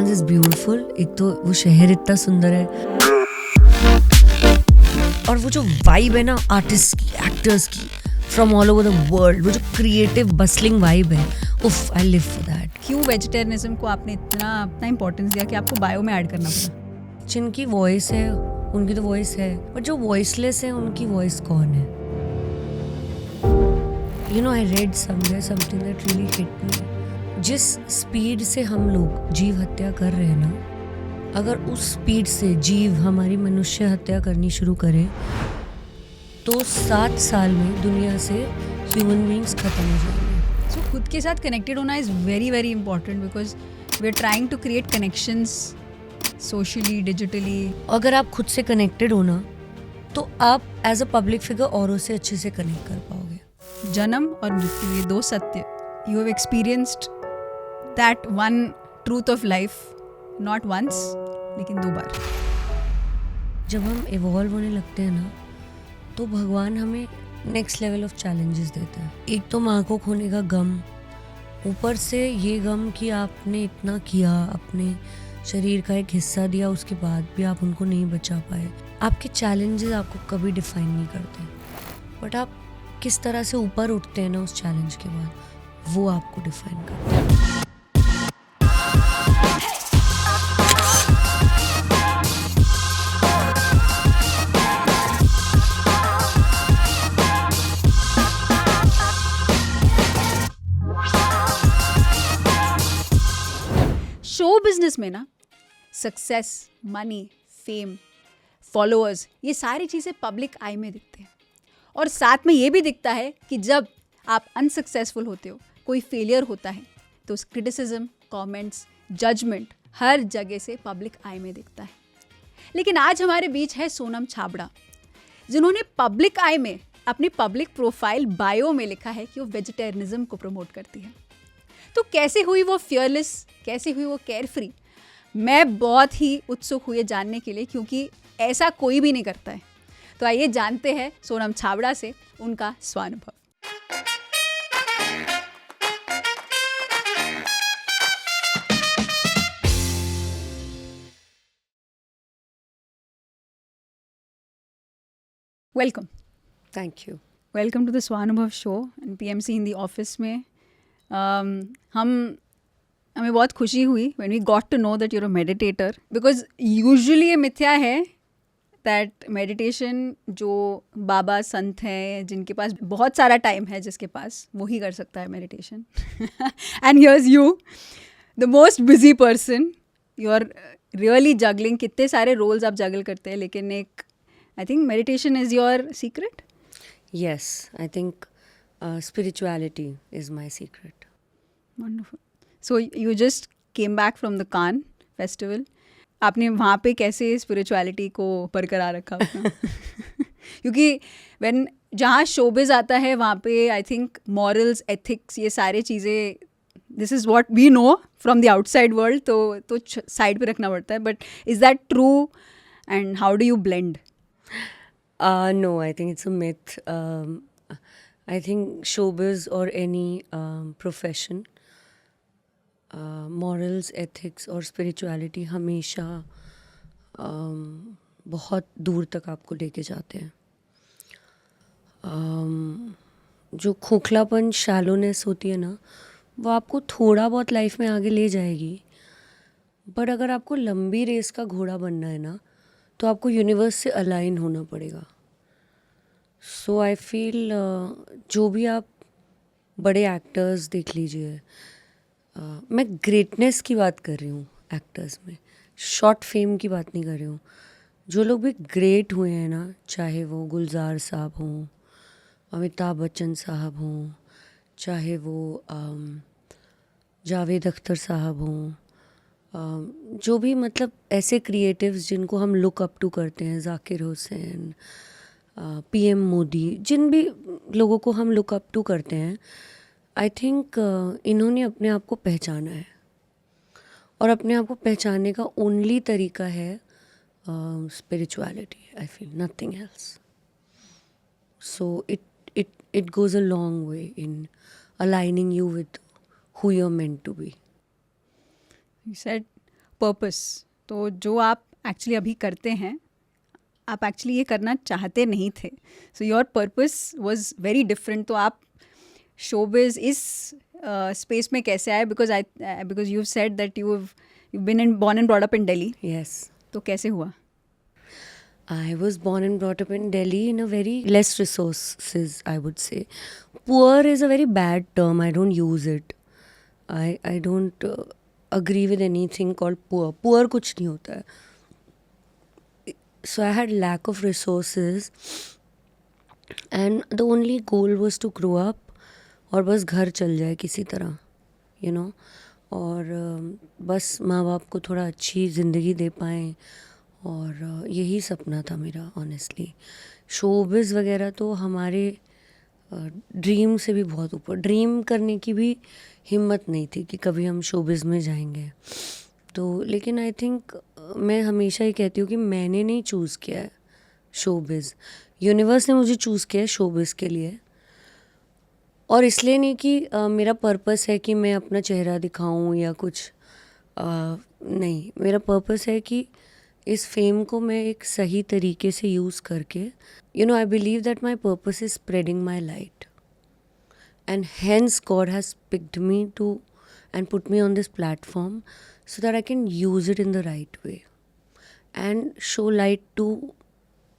Dance is beautiful. एक तो वो शहर इतना सुंदर है और वो जो वाइब है ना आर्टिस्ट की, एक्टर्स की, from all over the world, वो जो क्रिएटिव बसलिंग वाइब है, उफ, आई लिव फॉर दैट. क्यों वेजिटेरियनिज्म को आपने इतना इंपॉर्टेंस दिया कि आपको बायो में ऐड करना पड़ा? जिनकी वॉइस है उनकी तो वॉइस है, बट जो वॉइसलेस है उनकी वॉइस कौन है? You know, I read somewhere something that really hit me. जिस स्पीड से हम लोग जीव हत्या कर रहे हैं ना, अगर उस स्पीड से जीव हमारी मनुष्य हत्या करनी शुरू करे तो 7 साल में दुनिया से ह्यूमन बींग्स खत्म हो जाएंगे. सो खुद के साथ कनेक्टेड होना is very very important because we are trying to create connections socially, digitally. अगर आप खुद से कनेक्टेड हो ना तो आप एज अ पब्लिक फिगर औरों से अच्छे से कनेक्ट कर पाओगे. जन्म और मृत्यु, ये दो सत्य. You have experienced that one truth of life, not once लेकिन 2 बार. जब हम इवॉल्व होने लगते हैं ना तो भगवान हमें नेक्स्ट लेवल ऑफ चैलेंजेस देता है. एक तो माँ को खोने का गम, ऊपर से ये गम कि आपने इतना किया, अपने शरीर का एक हिस्सा दिया, उसके बाद भी आप उनको नहीं बचा पाए. आपके चैलेंजेस आपको कभी डिफाइन नहीं करते, बट आप किस तरह से ऊपर उठते हैं ना उस चैलेंज के बाद, वो आपको डिफाइन करता है. शो बिजनेस में ना सक्सेस, मनी, फेम, फॉलोअर्स, ये सारी चीज़ें पब्लिक आई में दिखते हैं. और साथ में ये भी दिखता है कि जब आप अनसक्सेसफुल होते हो, कोई फेलियर होता है, तो उस क्रिटिसिज्म, कमेंट्स, जजमेंट हर जगह से पब्लिक आई में दिखता है. लेकिन आज हमारे बीच है सोनम छाबड़ा, जिन्होंने पब्लिक आई में अपनी पब्लिक प्रोफाइल बायो में लिखा है कि वो वेजिटेरियनिज्म को प्रमोट करती है. तो कैसे हुई वो फियरलेस, कैसे हुई वो केयर फ्री? मैं बहुत ही उत्सुक हुई जानने के लिए, क्योंकि ऐसा कोई भी नहीं करता है. तो आइए जानते हैं सोनम छाबड़ा से उनका Swanubhav. Welcome. Thank you. Welcome to the Swanubhav show and PMC Hindi office में. हमें बहुत खुशी हुई when we got to know that you're a meditator, because usually ये मिथ्या है दैट मेडिटेशन जो बाबा संत हैं जिनके पास बहुत सारा टाइम है, जिसके पास, वो ही कर सकता है meditation. And here's you, the most busy person. You are really juggling, कितने सारे रोल्स आप जगल करते हैं, लेकिन एक I think meditation is your secret. Yes, I think spirituality is my secret. Wonderful. So you just came back from the Cannes festival. आपने वहाँ पे कैसे स्पिरिचुअलिटी को बरकरार रखा अपना? क्योंकि when जहाँ शोबिज आता है वहाँ पे आई थिंक मॉरल्स, एथिक्स, ये सारे चीज़ें, this is what we know from the outside world, तो साइड पे रखना पड़ता है. But is that true and how do you blend? No, I think it's a myth. I think showbiz or any profession, morals, ethics और spirituality हमेशा बहुत दूर तक आपको लेके जाते हैं. जो खोखलापन, शैलोनेस होती है ना, वो आपको थोड़ा बहुत लाइफ में आगे ले जाएगी, बट अगर आपको लंबी रेस का घोड़ा बनना है ना तो आपको यूनिवर्स से अलाइन होना पड़ेगा. सो आई फील जो भी आप बड़े एक्टर्स देख लीजिए, मैं ग्रेटनेस की बात कर रही हूँ एक्टर्स में, शॉर्ट फेम की बात नहीं कर रही हूँ. जो लोग भी ग्रेट हुए हैं ना, चाहे वो गुलजार साहब हों, अमिताभ बच्चन साहब हों, चाहे वो जावेद अख्तर साहब हों, जो भी मतलब ऐसे क्रिएटिव्स जिनको हम लुक अप टू करते हैं, जाकिर हुसैन, पीएम मोदी, जिन भी लोगों को हम लुक अप टू करते हैं, आई थिंक इन्होंने अपने आप को पहचाना है. और अपने आप को पहचानने का ओनली तरीका है spirituality. I feel nothing else. So it goes a long way in aligning you with who you're meant to be. You said purpose, तो जो आप एक्चुअली अभी करते हैं, आप एक्चुअली ये करना चाहते नहीं थे. So your purpose was very different. तो आप शोबिज इस स्पेस में कैसे आए? Because you said that you been in born and brought up in Delhi. Yes. तो कैसे हुआ? I was born and brought up in Delhi in a very less resources, I would say. Poor is a very bad term. I don't use it. I don't agree with anything called poor. Poor कुछ नहीं होता है. So I had lack of resources, and the only goal was to grow up और बस घर चल जाए किसी तरह, you know. और बस माँ बाप को थोड़ा अच्छी ज़िंदगी दे पाएँ, और यही सपना था मेरा ऑनेस्टली. शोबिज़ वगैरह तो हमारे ड्रीम से भी बहुत ऊपर. ड्रीम करने की भी हिम्मत नहीं थी कि कभी हम शोबिज़ में जाएंगे. तो लेकिन आई थिंक मैं हमेशा ही कहती हूँ कि मैंने नहीं चूज़ किया है शोबिज़. यूनिवर्स ने मुझे चूज़ किया है शोबिज़ के लिए. और इसलिए नहीं कि मेरा पर्पस है कि मैं अपना चेहरा दिखाऊं या कुछ. नहीं, मेरा पर्पस है कि इस फेम को मैं एक सही तरीके से यूज़ करके, you know, I believe that my purpose is spreading my light, and hence God has picked me to and put me on this platform so that I can use it in the right way and show light to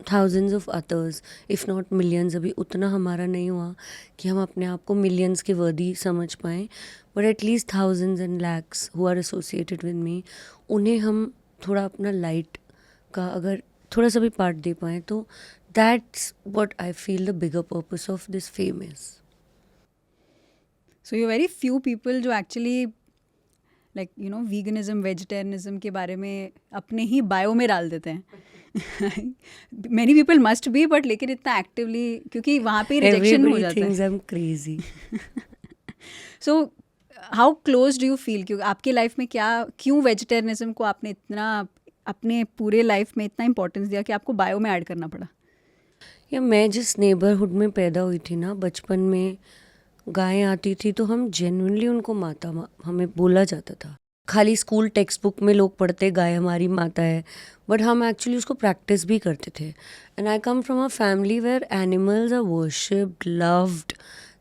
thousands of others, if not millions. अभी उतना हमारा नहीं हुआ कि हम अपने आप को millions के वर्दी समझ पाएँ, but at least thousands and lakhs who are associated with me, उन्हें हम थोड़ा अपना light का अगर थोड़ा सा भी पार्ट दे पाएँ, तो that's what I feel the bigger purpose of this fame is. So you very few people जो actually like you know veganism, vegetarianism के बारे में अपने ही बायो में डाल देते हैं. Many people must be, but लेकिन इतना एक्टिवली, क्योंकि वहाँ पे रिजेक्शन हो जाता है. Everybody thinks I'm crazy. So how close do you feel? क्योंकि आपकी लाइफ में क्यों वेजिटेरियनिज्म को आपने इतना अपने पूरे लाइफ में इतना इंपॉर्टेंस दिया कि आपको बायो में ऐड करना पड़ा? या मैं जिस नेबरहुड में पैदा हुई थी ना, बचपन में गायें आती थी तो हम जेन्युइनली उनको माता हमें बोला जाता था. खाली स्कूल टेक्स्ट बुक में लोग पढ़ते गाय हमारी माता है, बट हम एक्चुअली उसको प्रैक्टिस भी करते थे. And I come from a family where animals are worshipped, loved,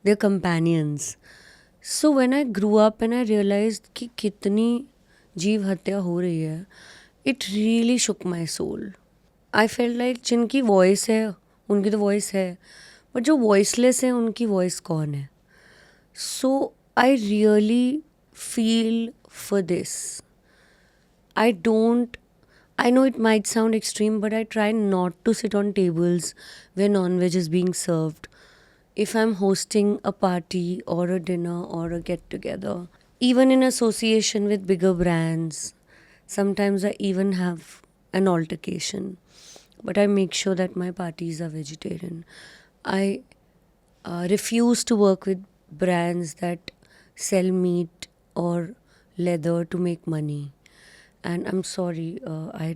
their companions. So when I grew up and I realised कि कितनी जीव हत्या हो रही है, it really shook my soul. I felt like जिनकी वॉइस है उनकी तो वॉइस है, बट जो वॉइसलेस है उनकी वॉइस कौन है? So I really feel for this. I know it might sound extreme, but I try not to sit on tables where non-veg is being served. If I'm hosting a party or a dinner or a get-together, even in association with bigger brands, sometimes I even have an altercation. But I make sure that my parties are vegetarian. I refuse to work with brands that sell meat or leather to make money. And I'm sorry, I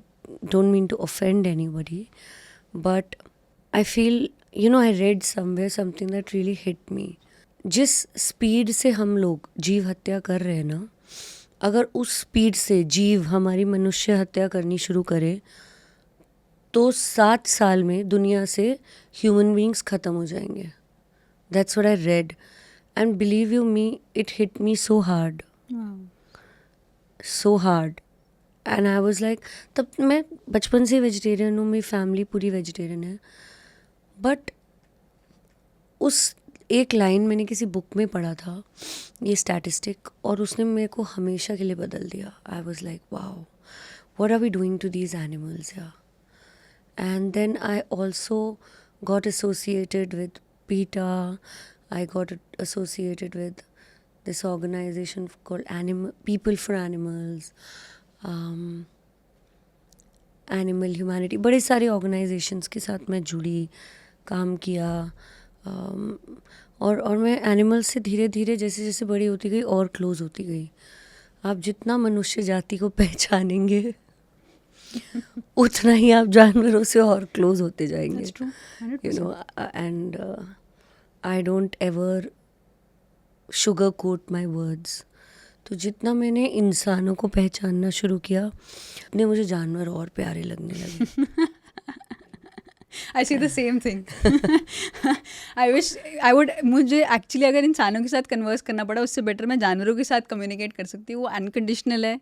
don't mean to offend anybody, but I feel, you know, I read somewhere something that really hit me. जिस speed से हम लोग जीव हत्या कर रहे हैं ना, अगर उस स्पीड से जीव हमारी मनुष्य हत्या करनी शुरू करे तो 7 साल में दुनिया से ह्यूमन बींग्स ख़त्म हो जाएंगे. That's what I read. And believe you me, it hit me so hard. Wow. So hard. And I was like, तब मैं बचपन से वेजिटेरियन हूँ, मेरी फैमिली पूरी वेजिटेरियन है. बट उस एक लाइन मैंने किसी बुक में पढ़ा था, ये स्टैटिस्टिक, और उसने मेरे को हमेशा के लिए बदल दिया. I was like, wow, what are we doing to these animals या. And then I also got associated with PETA. I got associated with this organization called People for Animals, Animal Humanity. बड़े सारे organizations के साथ मैं जुड़ी, काम किया, और मैं एनिमल्स से धीरे धीरे जैसे जैसे बड़ी होती गई और क्लोज होती गई. आप जितना मनुष्य जाति को पहचानेंगे उतना ही आप जानवरों से और क्लोज होते जाएंगे. That's true. 100%. You know, and I don't ever sugarcoat my words. तो जितना मैंने इंसानों को पहचानना शुरू किया, उतने मुझे जानवर और प्यारे लगने लगे. I see the same thing. I would मुझे एक्चुअली अगर इंसानों के साथ कन्वर्स करना पड़ा उससे बेटर मैं जानवरों के साथ कम्युनिकेट कर सकती हूँ. वो अनकंडीशनल है.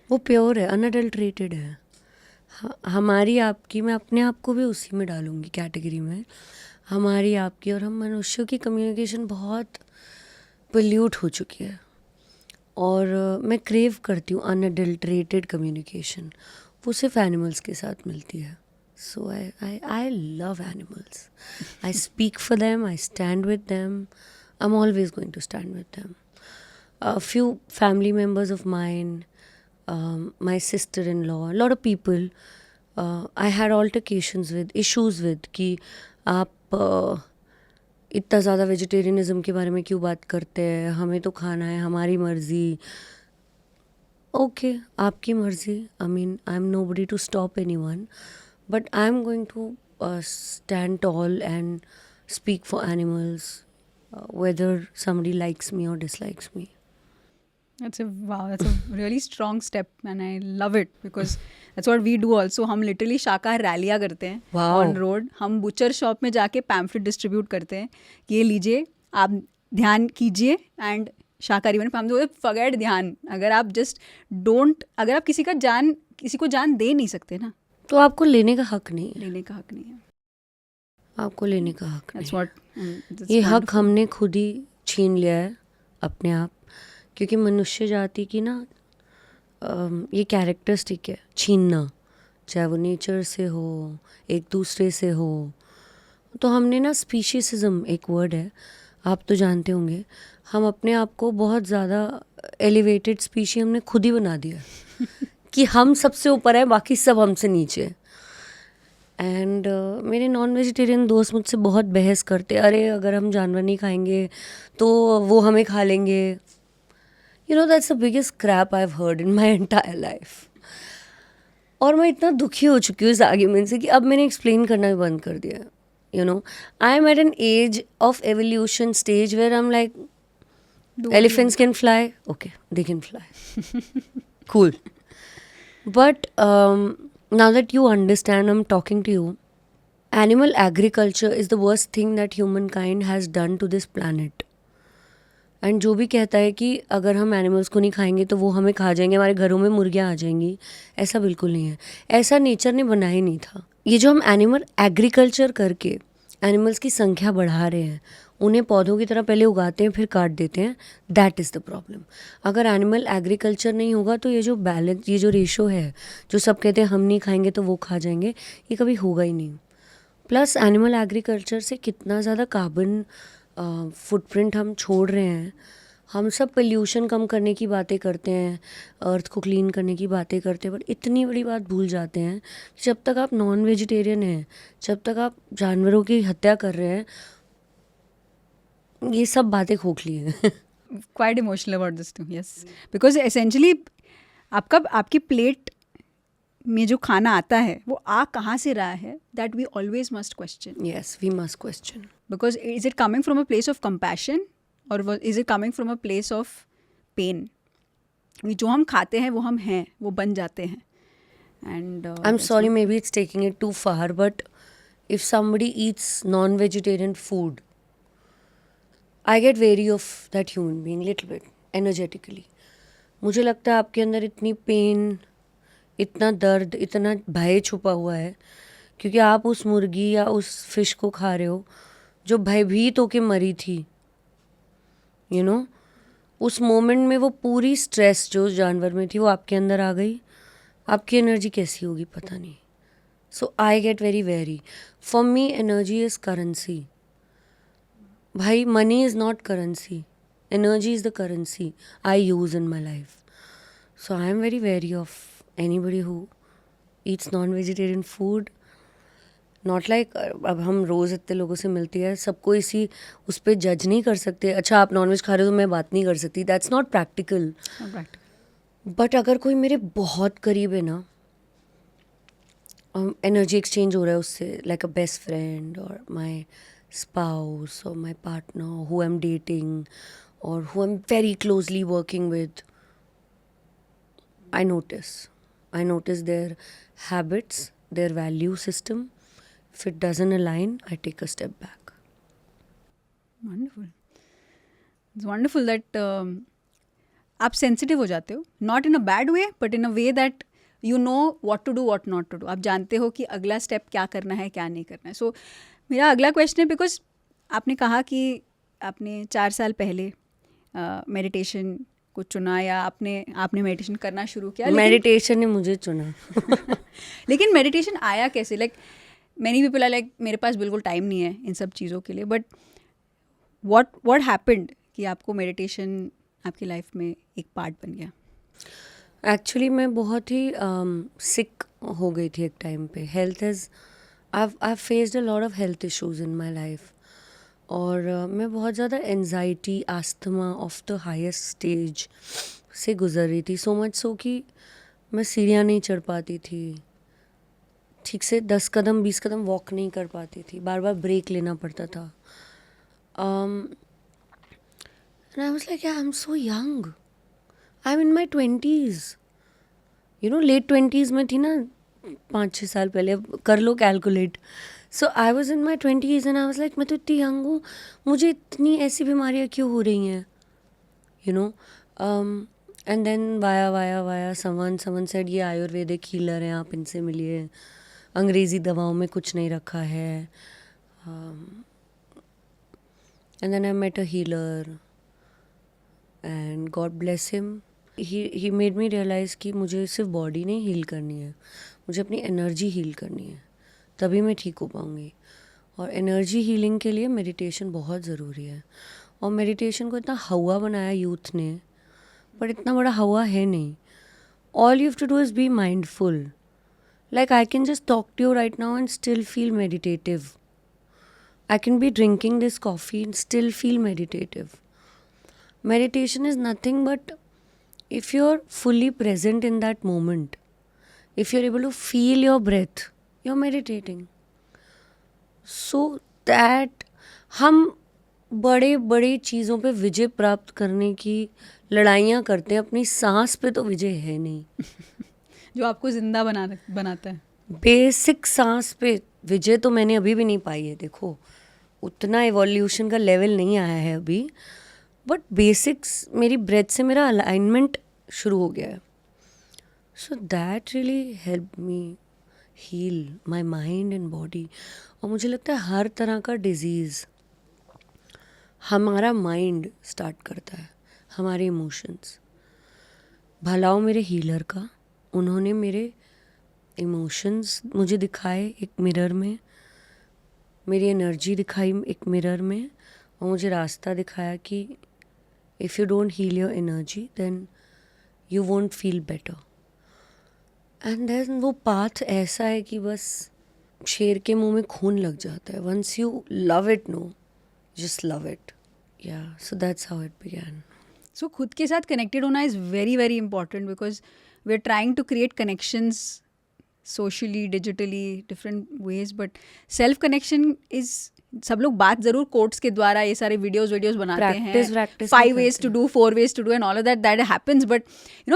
वो प्योर है, अनअडल्ट्रेटेड है. हमारी आपकी, मैं अपने आप को भी उसी में डालूंगी कैटेगरी में. हमारी आपकी और हम मनुष्यों की कम्युनिकेशन बहुत पोल्यूट हो चुकी है और मैं क्रेव करती हूँ अनअडल्ट्रेटेड कम्युनिकेशन. वो सिर्फ एनिमल्स के साथ मिलती है. So I love animals. I speak for them, I stand with them. I am always going to stand with them. A few family members of mine, my sister-in-law, a lot of people, I had altercations with, issues with कि आप इतना ज़्यादा vegetarianism के बारे में क्यों बात करते हैं, हमें तो खाना है, हमारी मर्ज़ी. ओके, आपकी मर्ज़ी. I mean I am nobody to stop anyone, but I am going to stand tall and speak for animals, whether somebody likes me or dislikes me. That's a really strong step and I love it because that's what we do also. हम literally शाकाहार रैलियाँ करते हैं Wow. on road. हम butcher shop में जाके pamphlet distribute करते हैं कि ये लीजिए, आप ध्यान कीजिए एंड शाकाहारी बने. हम तो फॉरगेट ध्यान. अगर आप अगर आप किसी को जान दे नहीं सकते ना, तो आपको लेने का हक नहीं है. लेने का हक नहीं है. आपको लेने का हक That's नहीं. what ये हक हमने खुद ही छीन लिया है अपने आप, क्योंकि मनुष्य जाति की ना ये कैरेक्टरिस्टिक है छीनना, चाहे वो नेचर से हो, एक दूसरे से हो. तो हमने ना स्पीशीसिज्म एक वर्ड है, आप तो जानते होंगे, हम अपने आप को बहुत ज़्यादा एलिवेटेड स्पीशी हमने खुद ही बना दिया कि हम सबसे ऊपर है, बाकी सब हमसे नीचे. एंड मेरे नॉन वेजिटेरियन दोस्त मुझसे बहुत बहस करते, अरे अगर हम जानवर नहीं खाएंगे तो वो हमें खा लेंगे. You know, that's the biggest crap I've heard in my entire life. और मैं इतना दुखी हो चुकी हूँ इस आर्ग्यूमेंट से कि अब मैंने एक्सप्लेन करना भी बंद कर दिया. You know, I am at an age of evolution stage where I'm like, elephants can fly. Okay, they can fly. Cool. But now that you understand, I'm talking to you. Animal agriculture is the worst thing that humankind has done to this planet. And जो भी कहता है कि अगर हम animals को नहीं खाएंगे तो वो हमें खा जाएंगे, हमारे घरों में मुर्गियाँ आ जाएंगी, ऐसा बिल्कुल नहीं है. ऐसा नेचर ने बनाया ही नहीं था. ये जो हम एनिमल एग्रीकल्चर करके एनिमल्स की संख्या बढ़ा रहे हैं, उन्हें पौधों की तरह पहले उगाते हैं फिर काट देते हैं, दैट इज़ द प्रॉब्लम. अगर एनिमल एग्रीकल्चर नहीं होगा तो ये जो बैलेंस, ये जो रेशो है, जो सब कहते हैं हम नहीं खाएंगे तो वो खा जाएंगे, ये कभी होगा ही नहीं. प्लस एनिमल एग्रीकल्चर से कितना ज़्यादा कार्बन फुटप्रिंट हम छोड़ रहे हैं. हम सब पोल्यूशन कम करने की बातें करते हैं, अर्थ को क्लीन करने की बातें करते हैं, बट इतनी बड़ी बात भूल जाते हैं कि जब तक आप नॉन वेजिटेरियन हैं, जब तक आप जानवरों की हत्या कर रहे हैं, ये सब बातें खोखली हैं. Quite emotional about this too. Yes, because essentially आपकी प्लेट में जो खाना आता है वो आ कहाँ से रहा है, that we always must question. Yes, we must question. Because is it coming from a place of compassion और is it coming from a place of pain. जो हम खाते हैं वो हम हैं, वो बन जाते हैं. And I am sorry, maybe it's taking it too far, but if somebody eats non vegetarian food, I get very off that human being little bit energetically. मुझे लगता है आपके अंदर इतनी पेन, इतना दर्द, इतना भय छुपा हुआ है, क्योंकि आप उस मुर्गी या उस फिश को खा रहे हो जो भयभीत होके मरी थी. यू नो, उस मोमेंट में वो पूरी स्ट्रेस जो उस जानवर में थी वो आपके अंदर आ गई. आपकी एनर्जी कैसी होगी पता नहीं. So I get very very. For me energy is currency. भाई, money is not currency, energy is the currency I use in my life. So I am very very of anybody who eats non-vegetarian food. Not like अब हम रोज़ इतने लोगों से मिलती है, सबको इसी उस पर जज नहीं कर सकते. अच्छा, आप नॉनवेज खा रहे हो तो मैं बात नहीं कर सकती, दैट्स नॉट प्रैक्टिकल. बट अगर कोई मेरे बहुत करीब है ना, एनर्जी एक्सचेंज हो रहा है उससे, लाइक अ बेस्ट फ्रेंड और माई स्पाउस और my partner who I am dating और who I am very closely working with, I notice their habits, their value system. If it doesn't align, I take a step back. Wonderful, it's wonderful that आप sensitive हो जाते हो, not in a bad way but in a way that you know what to do what not to do. आप जानते हो कि अगला step क्या करना है क्या नहीं करना है. सो मेरा अगला क्वेश्चन है, बिकॉज आपने कहा कि आपने 4 साल पहले मेडिटेशन को चुना या आपने मेडिटेशन करना शुरू किया, मेडिटेशन ने मुझे चुना. लेकिन मेडिटेशन आया कैसे? Like many people are like मेरे पास बिल्कुल टाइम नहीं है इन सब चीज़ों के लिए, बट व्हाट हैपेंड कि आपको मेडिटेशन आपकी लाइफ में एक पार्ट बन गया? एक्चुअली मैं बहुत ही सिक हो गई थी एक टाइम पे. Health is I faced a lot of health issues in my life. और मैं बहुत ज़्यादा anxiety, asthma of the highest stage से गुजर रही थी. सो मच सो कि मैं सीढ़ियाँ नहीं चढ़ पाती थी ठीक से, 10 कदम 20 कदम वॉक नहीं कर पाती थी, बार बार ब्रेक लेना पड़ता था. And I was like, yeah, I'm so young. I'm in my 20s. Late 20s में थी ना 5-6 साल पहले. अब कर लो calculate. So I was in my 20s and I was like, मैं तो इतनी यंग हूँ, मुझे इतनी ऐसी बीमारियाँ क्यों हो रही हैं, and then via someone said ये आयुर्वेदिक हीलर हैं, आप इनसे मिलिए, अंग्रेज़ी दवाओं में कुछ नहीं रखा है. And then I met a healer and God bless him. He made me realise कि मुझे सिर्फ बॉडी नहीं हील करनी है, मुझे अपनी एनर्जी हील करनी है, तभी मैं ठीक हो पाऊँगी. और एनर्जी हीलिंग के लिए मेडिटेशन बहुत ज़रूरी है. और मेडिटेशन को इतना हवा बनाया यूथ ने, बट इतना बड़ा हवा है नहीं. All you have to do is be mindful. Like I can just talk to you right now and still feel meditative. I can be drinking this coffee and still feel meditative. Meditation is nothing but if you're fully present in that moment, if you're able to feel your breath, you're meditating. So that हम बड़े बड़े चीज़ों पे विजय प्राप्त करने की लड़ाइयाँ करते हैं, अपनी सांस पे तो विजय है नहीं. जो आपको जिंदा बनाता है. बेसिक सांस पे विजय तो मैंने अभी भी नहीं पाई है. देखो, उतना एवोल्यूशन का लेवल नहीं आया है अभी, बट बेसिक्स मेरी ब्रेथ से मेरा अलाइनमेंट शुरू हो गया है. So that really help me heal my mind and body. और मुझे लगता है हर तरह का डिजीज़ हमारा माइंड स्टार्ट करता है, हमारे इमोशंस. भला हो मेरे हीलर का, उन्होंने मेरे इमोशंस मुझे दिखाए एक मिरर में, मेरी एनर्जी दिखाई एक मिरर में, और मुझे रास्ता दिखाया कि if you don't heal your energy then you won't feel better. And then वो पाथ ऐसा है कि बस शेर के मुंह में खून लग जाता है. Once you love it, no, just love it. Yeah so that's how it began. सो खुद के साथ कनेक्टेड होना is very very important, because we are trying to create connections socially, digitally, different ways, but self connection is, सब लोग बात ज़रूर quotes के द्वारा ये सारे वीडियोस बनाते हैं, 5 ways to do, 4 ways to do and all of that happens, but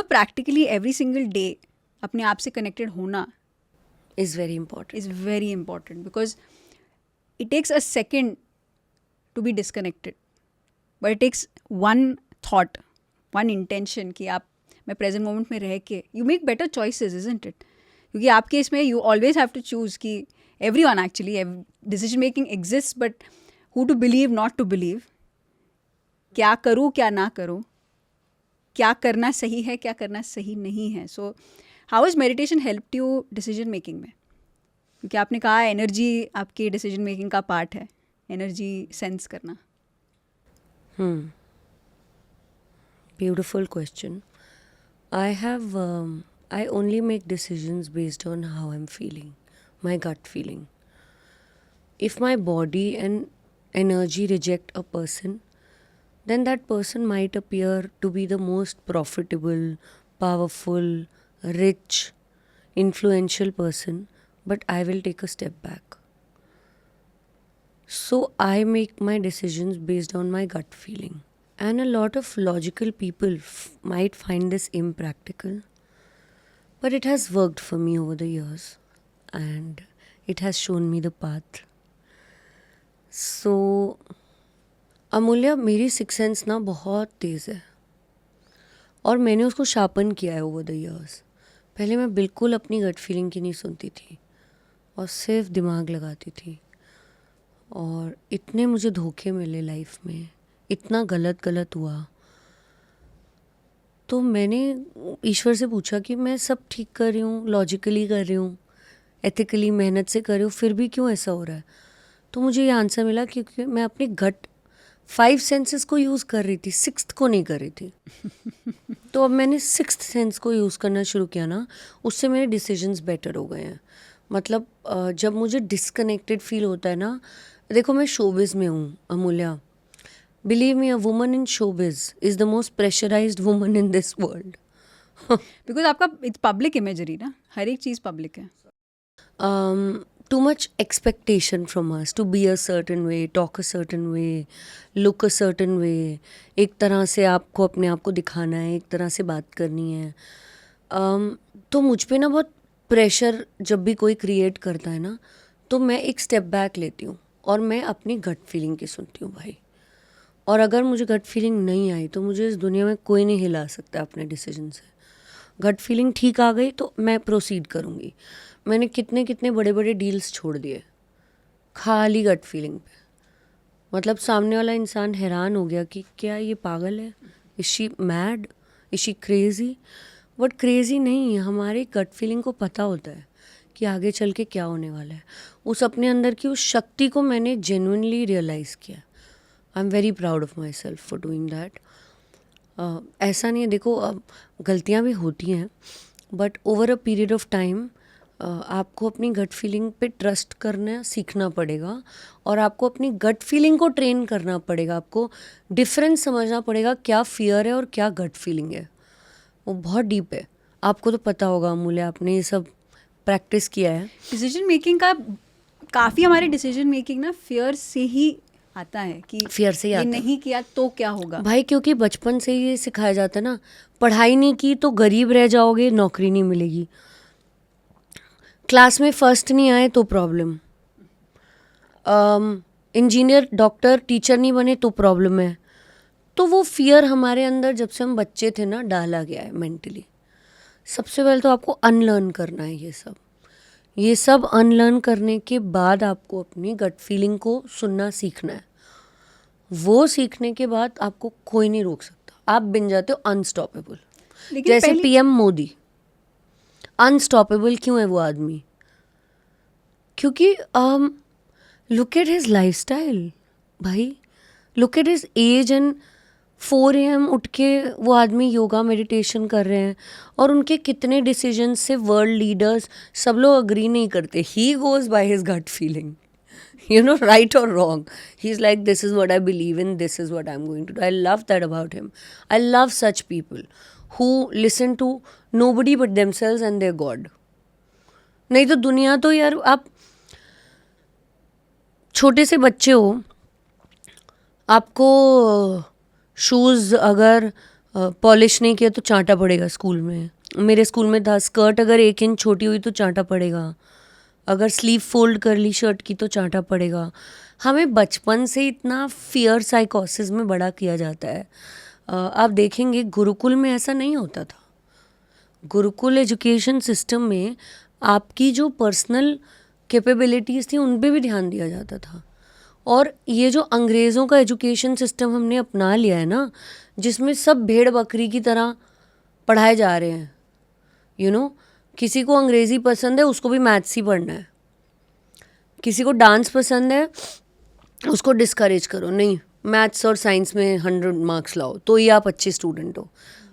practically every single day अपने आप से कनेक्टेड होना is very important because it takes a second to be disconnected, but it takes one thought, one intention कि आप, मैं present moment में रह के, you make better choices, isn't it? क्योंकि आपके इसमें you always have to choose कि everyone actually, decision making exists, but who to believe, not to believe, क्या करूँ क्या ना करूँ, क्या करना सही है क्या करना सही नहीं है. So how is meditation helped you decision making में? क्योंकि आपने कहा एनर्जी आपकी डिसीजन मेकिंग का पार्ट है, एनर्जी सेंस करना. Beautiful question. I only make decisions based on how I'm feeling, my gut feeling. If my body and energy reject a person, then that person might appear to be the most profitable, powerful, rich, influential person, but I will take a step back. So I make my decisions based on my gut feeling. And a lot of logical people might find this impractical, But it has worked for me over the years and it has shown me the path. So अमूल्य, मेरी six sense ना बहुत तेज़ है और मैंने उसको sharpen किया है ओवर द इयर्स. पहले मैं बिल्कुल अपनी गट फीलिंग की नहीं सुनती थी और सिर्फ दिमाग लगाती थी. और इतने मुझे धोखे मिले लाइफ में, इतना गलत गलत हुआ. तो मैंने ईश्वर से पूछा कि मैं सब ठीक कर रही हूँ, लॉजिकली कर रही हूँ, एथिकली मेहनत से कर रही हूँ, फिर भी क्यों ऐसा हो रहा है. तो मुझे ये आंसर मिला क्योंकि मैं अपनी गट 5 सेंसेस को यूज़ कर रही थी, 6th को नहीं कर रही थी. तो अब मैंने 6th सेंस को यूज़ करना शुरू किया ना, उससे मेरे डिसीजंस बेटर हो गए हैं. मतलब जब मुझे डिस्कनेक्टेड फील होता है ना, देखो मैं शोबिज़ में हूँ Amulya. Believe me, a woman in showbiz is the most pressurised woman in this world. Because आपका इट्स पब्लिक इमेजरी ना, हर एक चीज़ पब्लिक है. Too much expectation from us to be a certain way, talk a certain way, look a certain way. एक तरह से आपको अपने आप को दिखाना है, एक तरह से बात करनी है. तो मुझ पे ना बहुत प्रेशर जब भी कोई क्रिएट करता है ना, तो मैं एक स्टेप बैक लेती हूँ और मैं अपनी गट फीलिंग की सुनती हूँ भाई. और अगर मुझे गट फीलिंग नहीं आई तो मुझे इस दुनिया में कोई नहीं हिला सकता अपने डिसीजन से. गट फीलिंग ठीक आ गई तो मैं प्रोसीड करूँगी. मैंने कितने कितने बड़े बड़े डील्स छोड़ दिए खाली गट फीलिंग पे. मतलब सामने वाला इंसान हैरान हो गया कि क्या ये पागल है, is she mad, is she crazy. But crazy नहीं है, हमारे गट फीलिंग को पता होता है कि आगे चल के क्या होने वाला है. उस अपने अंदर की उस शक्ति को मैंने जेन्युइनली रियलाइज़ किया. आई am very proud of my self for doing that. ऐसा नहीं है, देखो अब गलतियाँ भी होती हैं but over a period of time आपको अपनी गट फीलिंग पे ट्रस्ट करना सीखना पड़ेगा और आपको अपनी गट फीलिंग को ट्रेन करना पड़ेगा. आपको डिफरेंस समझना पड़ेगा क्या फियर है और क्या गट फीलिंग है. वो बहुत डीप है. आपको तो पता होगा अमूल्य, आपने ये सब प्रैक्टिस किया है. डिसीजन मेकिंग का काफ़ी, हमारे डिसीजन मेकिंग ना फियर से ही आता है कि फियर से ही ये आता है नहीं किया तो क्या होगा. भाई, क्योंकि बचपन से ही ये सिखाया जाता है ना, पढ़ाई नहीं की तो गरीब रह जाओगे, नौकरी नहीं मिलेगी. क्लास में फर्स्ट नहीं आए तो प्रॉब्लम. इंजीनियर, डॉक्टर, टीचर नहीं बने तो प्रॉब्लम है. तो वो फियर हमारे अंदर जब से हम बच्चे थे ना डाला गया है मेंटली. सबसे पहले तो आपको अनलर्न करना है ये सब अनलर्न करने के बाद आपको अपनी गट फीलिंग को सुनना सीखना है. वो सीखने के बाद आपको कोई नहीं रोक सकता. आप बन जाते हो अनस्टॉपेबल. लेकिन जैसे पहले पीएम मोदी अनस्टॉपेबल क्यों है वो आदमी? क्योंकि लुक एट हिज लाइफस्टाइल भाई, look at his age and 4 AM उठ के वो आदमी योगा मेडिटेशन कर रहे हैं और उनके कितने डिसीजन से वर्ल्ड लीडर्स सब लोग अग्री नहीं करते. He goes by his gut feeling, you know, right or wrong. He's like, this is what I believe in, this is what I'm going to do. I love that about him. I love such people who listen to nobody but themselves and their God. नहीं तो दुनिया तो यार, आप छोटे से बच्चे हो, आपको शूज़ अगर पॉलिश नहीं किया तो चांटा पड़ेगा स्कूल में. मेरे स्कूल में था, स्कर्ट अगर 1 इंच छोटी हुई तो चांटा पड़ेगा, अगर स्लीव फोल्ड कर ली शर्ट की तो चांटा पड़ेगा. हमें बचपन से इतना फियर साइकोसिस में बड़ा किया जाता है. आप देखेंगे गुरुकुल में ऐसा नहीं होता था. गुरुकुल एजुकेशन सिस्टम में आपकी जो पर्सनल कैपेबिलिटीज़ थी उन पे भी ध्यान दिया जाता था. और ये जो अंग्रेज़ों का एजुकेशन सिस्टम हमने अपना लिया है ना, जिसमें सब भेड़ बकरी की तरह पढ़ाए जा रहे हैं, यू नो, किसी को अंग्रेज़ी पसंद है उसको भी मैथ्स ही पढ़ना है, किसी को डांस पसंद है उसको डिस्करेज करो, नहीं मैथ्स और साइंस में 100 मार्क्स लाओ तो ही आप अच्छे स्टूडेंट हो.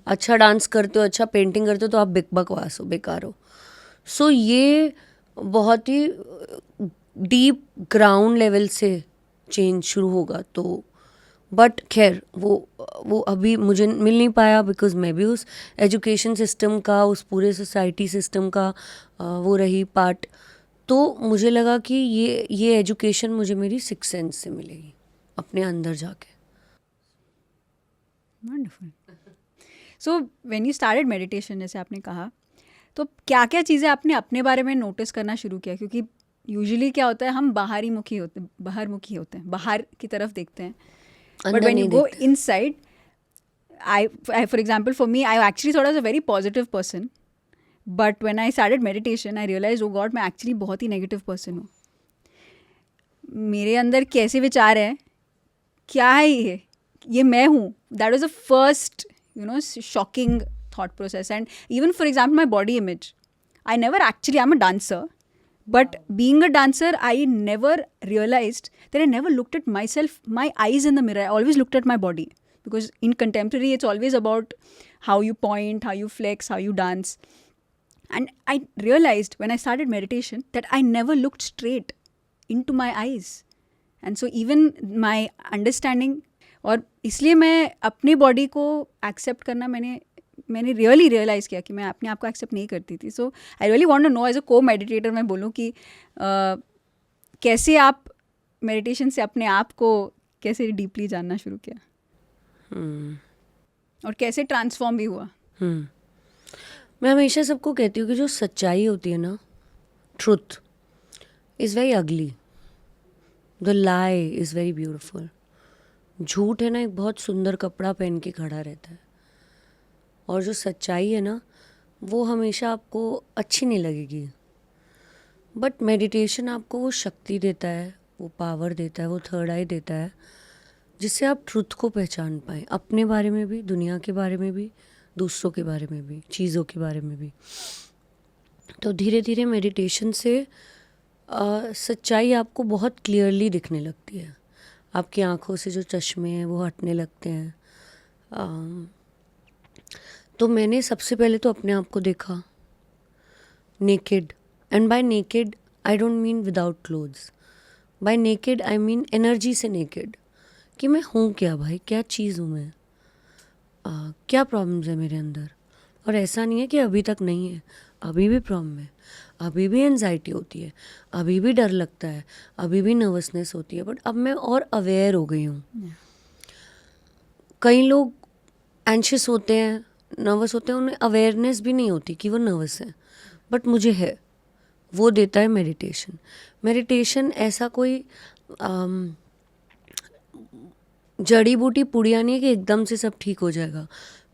अच्छा डांस करते हो, अच्छा पेंटिंग करते हो तो आप बकवास हो, बेकार हो. सो ये बहुत ही डीप ग्राउंड लेवल से चेंज शुरू होगा. तो बट खैर वो अभी मुझे मिल नहीं पाया बिकॉज मैं भी उस एजुकेशन सिस्टम का, उस पूरे सोसाइटी सिस्टम का वो रही पार्ट. तो मुझे लगा कि ये एजुकेशन मुझे मेरी 6th सेंस से मिलेगी अपने अंदर जाके. Wonderful. So when you started meditation, जैसे आपने कहा, तो क्या क्या चीज़ें आपने अपने बारे में नोटिस करना शुरू किया? क्योंकि यूजुअली क्या होता है, हम बाहरमुखी होते हैं, बाहर की तरफ देखते हैं, बट अंदर व्हेन यू नहीं गो देखते। Inside, I for example, for me, I actually thought I was a very positive person, but when I started meditation, I realized, oh God, मैं actually बहुत ही negative person हूँ. मेरे अंदर कैसे विचार हैं, क्या है ये मैं हूँ. That was the first, shocking thought process. And even for example, my body image, I never actually, I'm a dancer, but being a dancer, I never realized that I never looked at myself, my eyes in the mirror. I always looked at my body, because in contemporary, it's always about how you point, how you flex, how you dance. And I realized when I started meditation that I never looked straight into my eyes. And so even my understanding, और इसलिए मैं अपने body को accept करना मैंने really realise किया कि मैं अपने आप को एक्सेप्ट नहीं करती थी. So I really want to know, as a co meditator मैं बोलूँ कि कैसे आप मेडिटेशन से अपने आप को कैसे डीपली जानना शुरू किया, और कैसे ट्रांसफॉर्म भी हुआ. मैं हमेशा सबको कहती हूँ कि जो सच्चाई होती है ना, truth is very ugly, the lie is very beautiful. झूठ है ना, एक बहुत सुंदर कपड़ा पहन के खड़ा रहता है, और जो सच्चाई है ना, वो हमेशा आपको अच्छी नहीं लगेगी. बट मेडिटेशन आपको वो शक्ति देता है, वो पावर देता है, वो थर्ड आई देता है, जिससे आप ट्रुथ को पहचान पाएँ, अपने बारे में भी, दुनिया के बारे में भी, दूसरों के बारे में भी, चीज़ों के बारे में भी. तो धीरे धीरे मेडिटेशन से सच्चाई आपको बहुत क्लियरली दिखने लगती है. आपकी आँखों से जो चश्मे हैं वो हटने लगते हैं. तो मैंने सबसे पहले तो अपने आप को देखा naked, and bye naked I don't mean without clothes. Bye naked I mean energy से नेकेड, कि मैं हूँ क्या भाई, क्या चीज़ हूँ मैं, क्या प्रॉब्लम्स है मेरे अंदर. और ऐसा नहीं है कि अभी तक नहीं है, अभी भी प्रॉब्लम है, अभी भी एंजाइटी होती है, अभी भी डर लगता है, अभी भी नर्वसनेस होती है. बट अब मैं और अवेयर हो गई हूँ. कई लोग एंशियस होते हैं, नर्वस होते हैं, उन्हें अवेयरनेस भी नहीं होती कि वो नर्वस है, बट मुझे है. वो देता है मेडिटेशन. मेडिटेशन ऐसा कोई जड़ी बूटी पुड़िया नहीं है कि एकदम से सब ठीक हो जाएगा,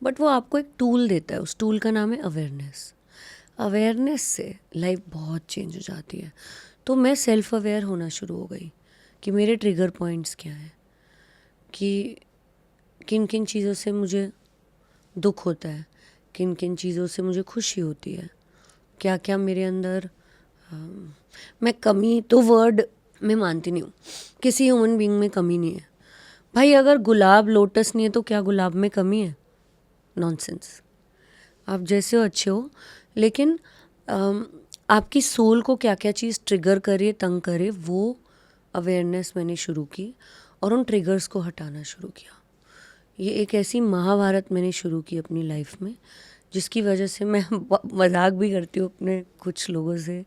बट वो आपको एक टूल देता है. उस टूल का नाम है अवेयरनेस. अवेयरनेस से लाइफ बहुत चेंज हो जाती है. तो मैं सेल्फ अवेयर होना शुरू हो गई कि मेरे ट्रिगर पॉइंट्स क्या हैं, कि किन किन चीज़ों से मुझे दुख होता है, किन किन चीज़ों से मुझे खुशी होती है, क्या क्या मेरे अंदर. मैं कमी तो वर्ड में मानती नहीं हूँ, किसी ह्यूमन बीइंग में कमी नहीं है. भाई अगर गुलाब लोटस नहीं है तो क्या गुलाब में कमी है? नॉनसेंस. आप जैसे हो अच्छे हो, लेकिन आपकी सोल को क्या क्या चीज़ ट्रिगर करे, तंग करे, वो अवेयरनेस मैंने शुरू की और उन ट्रिगर्स को हटाना शुरू किया. ये एक ऐसी महाभारत मैंने शुरू की अपनी लाइफ में, जिसकी वजह से मैं मजाक भी करती हूँ अपने कुछ लोगों से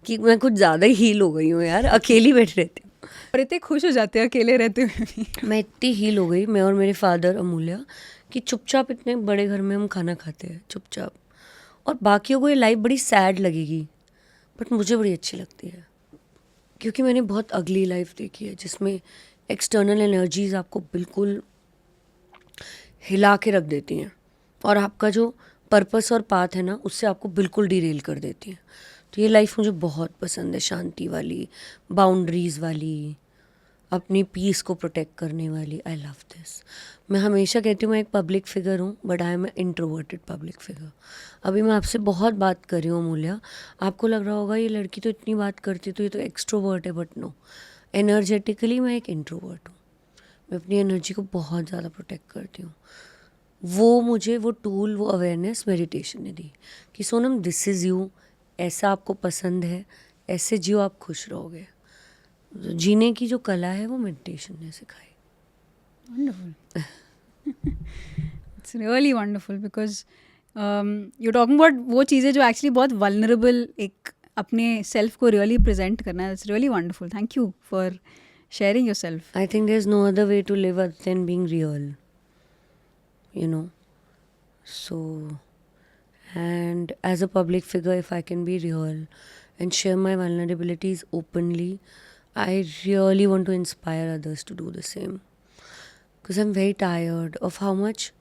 कि मैं कुछ ज़्यादा ही हील हो गई हूँ यार, अकेली बैठ रहती हूँ. और इतने खुश हो जाते हैं अकेले रहते हुए भी. मैं इतनी हील हो गई, मैं और मेरे फादर अमूल्या, कि चुपचाप इतने बड़े घर में हम खाना खाते हैं चुपचाप. और बाकियों को ये लाइफ बड़ी सैड लगेगी, बट मुझे बड़ी अच्छी लगती है, क्योंकि मैंने बहुत अगली लाइफ देखी है जिसमें एक्सटर्नल एनर्जीज आपको बिल्कुल हिला के रख देती हैं, और आपका जो पर्पस और पाथ है ना, उससे आपको बिल्कुल डिरेल कर देती हैं. तो ये लाइफ मुझे बहुत पसंद है, शांति वाली, बाउंड्रीज़ वाली, अपनी पीस को प्रोटेक्ट करने वाली. I love this. मैं हमेशा कहती हूँ मैं एक पब्लिक फिगर हूँ, but I am a introverted public figure. अभी मैं आपसे बहुत बात कर रही हूँ अमूल्या, आपको लग रहा होगा ये लड़की तो इतनी बात करती तो ये तो एक्सट्रोवर्ट है, बट नो, एनर्जेटिकली मैं एक इंट्रोवर्ट हूँ. मैं अपनी एनर्जी को बहुत ज़्यादा प्रोटेक्ट करती हूँ. वो मुझे वो टूल, वो अवेयरनेस मेडिटेशन ने दी कि सोनम, दिस इज़ यू, ऐसा आपको पसंद है, ऐसे जियो, आप खुश रहोगे. जीने की जो कला है वो मेडिटेशन ने सिखाई. Wonderful. It's really wonderful because you're talking about वो चीज़ें जो actually बहुत vulnerable, एक अपने self को really present करना है. It's really wonderful. Thank you for sharing yourself. I think there's no other way to live other than being real, you know. So, And as a public figure, if I can be real and share my vulnerabilities openly, I really want to inspire others to do the same. Because I'm very tired of how much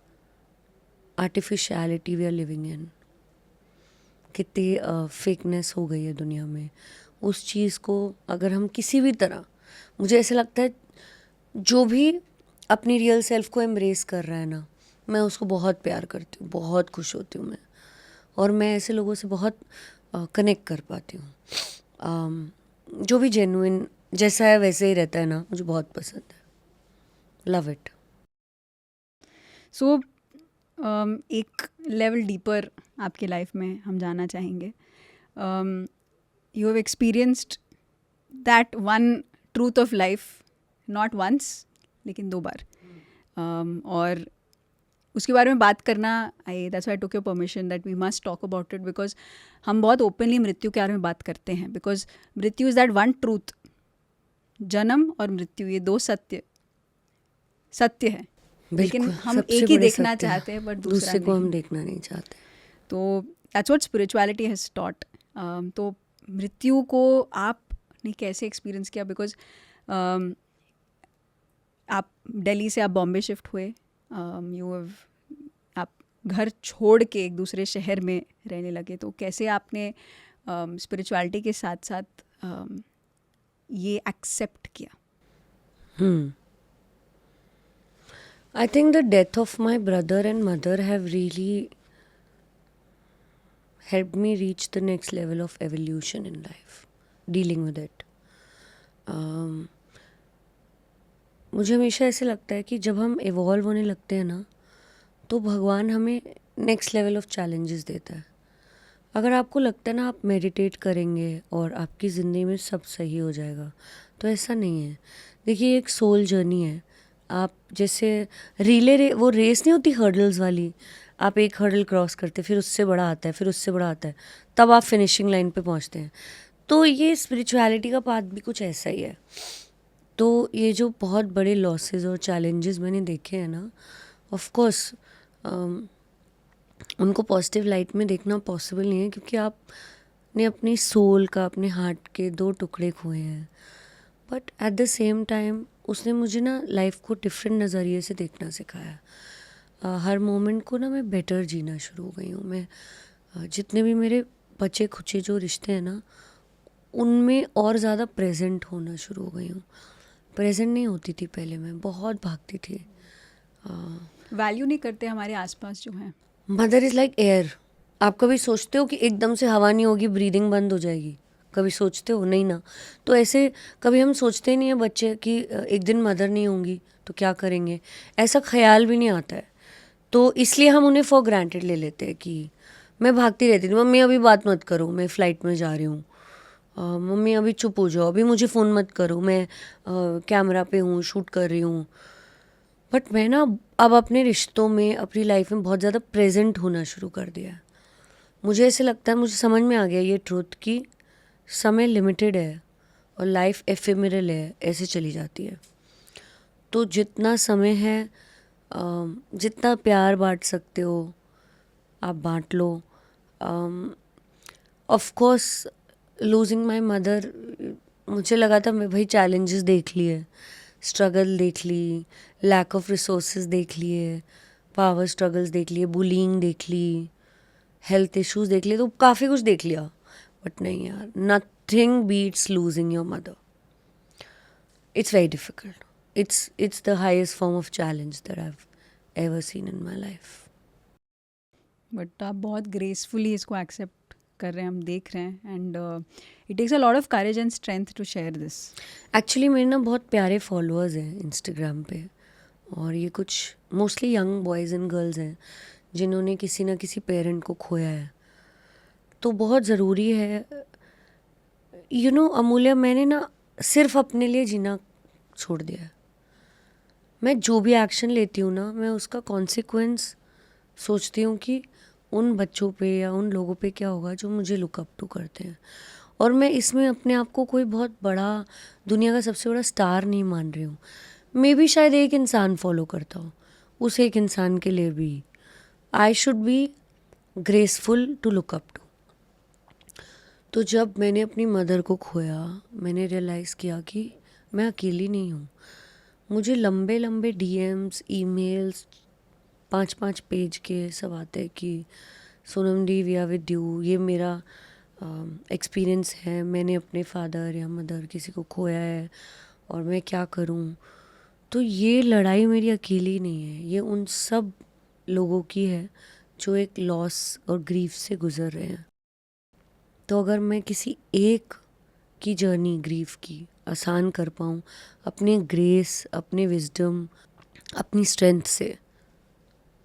artificiality we are living in. कितनी fakeness हो गई है दुनिया में. उस चीज़ को अगर हम किसी भी तरह, मुझे ऐसा लगता है जो भी अपनी रियल सेल्फ को एम्ब्रेस कर रहा है ना, मैं उसको बहुत प्यार करती हूँ, बहुत खुश होती हूँ मैं. और मैं ऐसे लोगों से बहुत कनेक्ट कर पाती हूँ. जो भी जेन्युइन जैसा है वैसे ही रहता है ना, मुझे बहुत पसंद है. Love it. सो एक लेवल डीपर आपके लाइफ में हम जाना चाहेंगे. You have experienced that one truth of life, not once लेकिन 2 बार. और उसके बारे में बात करना, that's why I took your permission that we must talk about it, because हम बहुत ओपनली मृत्यु के बारे में बात करते हैं. बिकॉज मृत्यु इज़ दैट वन ट्रूथ. जन्म और मृत्यु, ये 2 सत्य है, लेकिन हम सबसे एक ही बड़े देखना सत्य है. चाहते हैं बट दूसरे को हम नहीं. देखना नहीं चाहते. तो that's what spirituality has taught. तो मृत्यु को आपने कैसे एक्सपीरियंस किया? बिकॉज आप दिल्ली से आप बॉम्बे शिफ्ट हुए, आप घर छोड़ के एक दूसरे शहर में रहने लगे. तो कैसे आपने स्पिरिचुअलिटी के साथ साथ ये एक्सेप्ट किया? I think the death of my brother and mother have really helped me reach the next level of evolution in life, dealing with it. मुझे हमेशा ऐसे लगता है कि जब हम इवॉल्व होने लगते हैं ना, तो भगवान हमें नेक्स्ट लेवल ऑफ चैलेंजेस देता है. अगर आपको लगता है ना आप मेडिटेट करेंगे और आपकी ज़िंदगी में सब सही हो जाएगा, तो ऐसा नहीं है. देखिए, एक सोल जर्नी है. आप जैसे वो रेस नहीं होती हर्डल्स वाली, आप एक हर्डल क्रॉस करते, फिर उससे बड़ा आता है, फिर उससे बड़ा आता है, तब आप फिनिशिंग लाइन पे पहुंचते हैं. तो ये स्पिरिचुअलिटी का पाथ भी कुछ ऐसा ही है. तो ये जो बहुत बड़े लॉसेस और चैलेंजेस मैंने देखे हैं ना, ऑफ कोर्स उनको पॉजिटिव लाइट में देखना पॉसिबल नहीं है, क्योंकि आपने अपनी सोल का, अपने हार्ट के 2 टुकड़े खोए हैं. But at the same time उसने मुझे ना लाइफ को डिफरेंट नज़रिए से देखना सिखाया. हर मोमेंट को ना मैं बेटर जीना शुरू हो गई हूँ. मैं जितने भी मेरे बचे खुचे जो रिश्ते हैं ना, उनमें और ज़्यादा प्रेजेंट होना शुरू हो गई हूँ. प्रेजेंट नहीं होती थी पहले, मैं बहुत भागती थी. वैल्यू नहीं करते हमारे आसपास जो हैं. Mother is like air. आप कभी सोचते हो कि एकदम से हवा नहीं होगी, ब्रीदिंग बंद हो जाएगी? कभी सोचते हो? नहीं ना. तो ऐसे कभी हम सोचते ही नहीं है बच्चे कि एक दिन मदर नहीं होंगी तो क्या करेंगे. ऐसा ख्याल भी नहीं आता है. तो इसलिए हम उन्हें फॉर ग्रांटेड ले लेते हैं. कि मैं भागती रहती थी, मम्मी अभी बात मत करो, मैं फ़्लाइट में जा रही हूँ, मम्मी अभी चुप हो जाओ, अभी मुझे फ़ोन मत करो, मैं कैमरा पे हूँ, शूट कर रही हूँ. बट मैं ना अब अपने रिश्तों में, अपनी लाइफ में बहुत ज़्यादा प्रेजेंट होना शुरू कर दिया. मुझे ऐसे लगता है, मुझे समझ में आ गया ये ट्रूथ कि समय लिमिटेड है और लाइफ एफेमेरल है, ऐसे चली जाती है. तो जितना समय है, जितना प्यार बांट सकते हो आप बांट लो. Of course losing my mother, मुझे लगा था मैं भाई चैलेंजेस देख लिए, स्ट्रगल देख ली, लैक ऑफ रिसोर्सेज देख लिए, पावर स्ट्रगल्स देख लिए, बुलिंग देख ली, हेल्थ इश्यूज देख लिए, तो काफ़ी कुछ देख लिया. बट नहीं यार, nothing beats losing your mother. It's very difficult. It's the highest form of challenge that I've ever seen in my life. But आप बहुत ग्रेसफुली इसको एक्सेप्ट कर रहे हैं, हम देख रहे हैं. And it takes a lot of courage and strength to share this. Actually मेरे ना बहुत प्यारे फॉलोअर्स हैं इंस्टाग्राम पे, और ये कुछ mostly young boys and girls हैं जिन्होंने किसी ना किसी पेरेंट को खोया है. तो बहुत ज़रूरी है, अमूल्य, मैंने ना सिर्फ अपने लिए जीना छोड़ दिया है. मैं जो भी एक्शन लेती हूँ ना, मैं उसका कॉन्सिक्वेंस सोचती हूँ कि उन बच्चों पे या उन लोगों पे क्या होगा जो मुझे लुक अप टू करते हैं. और मैं इसमें अपने आप को कोई बहुत बड़ा, दुनिया का सबसे बड़ा स्टार नहीं मान रही हूँ. मे बी शायद एक इंसान फॉलो करता हूँ, उस एक इंसान के लिए भी I should be graceful to look up to. तो जब मैंने अपनी मदर को खोया, मैंने रियलाइज़ किया कि मैं अकेली नहीं हूँ। मुझे लंबे लंबे डीएम्स, ईमेल्स 5-5 पेज के सब आते हैं कि सोनम दी वी आर विद यू। ये मेरा एक्सपीरियंस है, मैंने अपने फादर या मदर किसी को खोया है और मैं क्या करूँ। तो ये लड़ाई मेरी अकेली नहीं है, ये उन सब लोगों की है जो एक लॉस और ग्रीफ से गुजर रहे हैं। तो अगर मैं किसी एक की जर्नी ग्रीफ की आसान कर पाऊँ अपने ग्रेस, अपने विजडम, अपनी स्ट्रेंथ से,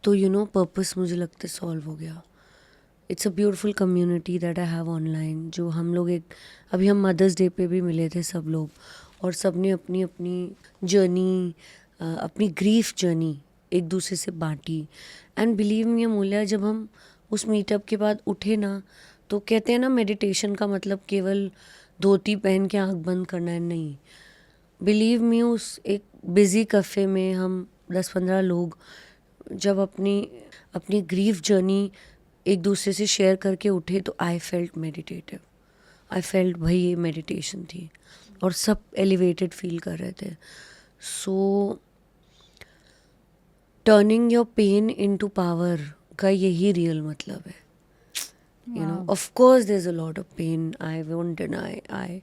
तो पर्पस मुझे लगता है सॉल्व हो गया। It's a beautiful community that I have online. जो हम लोग अभी हम मदर्स डे पे भी मिले थे सब लोग, और सब ने अपनी अपनी जर्नी, अपनी ग्रीफ जर्नी एक दूसरे से बांटी। एंड बिलीव मी अमूल्या, जब हम उस मीटअप के बाद उठे ना, तो कहते हैं ना मेडिटेशन का मतलब केवल धोती पहन के आंख बंद करना है, नहीं। बिलीव मी, उस एक बिज़ी कैफ़े में हम 10-15 लोग जब अपनी ग्रीफ जर्नी एक दूसरे से शेयर करके उठे, तो I felt meditative. I felt भाई ये मेडिटेशन थी, और सब एलिवेटेड फील कर रहे थे। So turning your pain into power का यही रियल मतलब है। Of course there's a lot of pain, I won't deny. I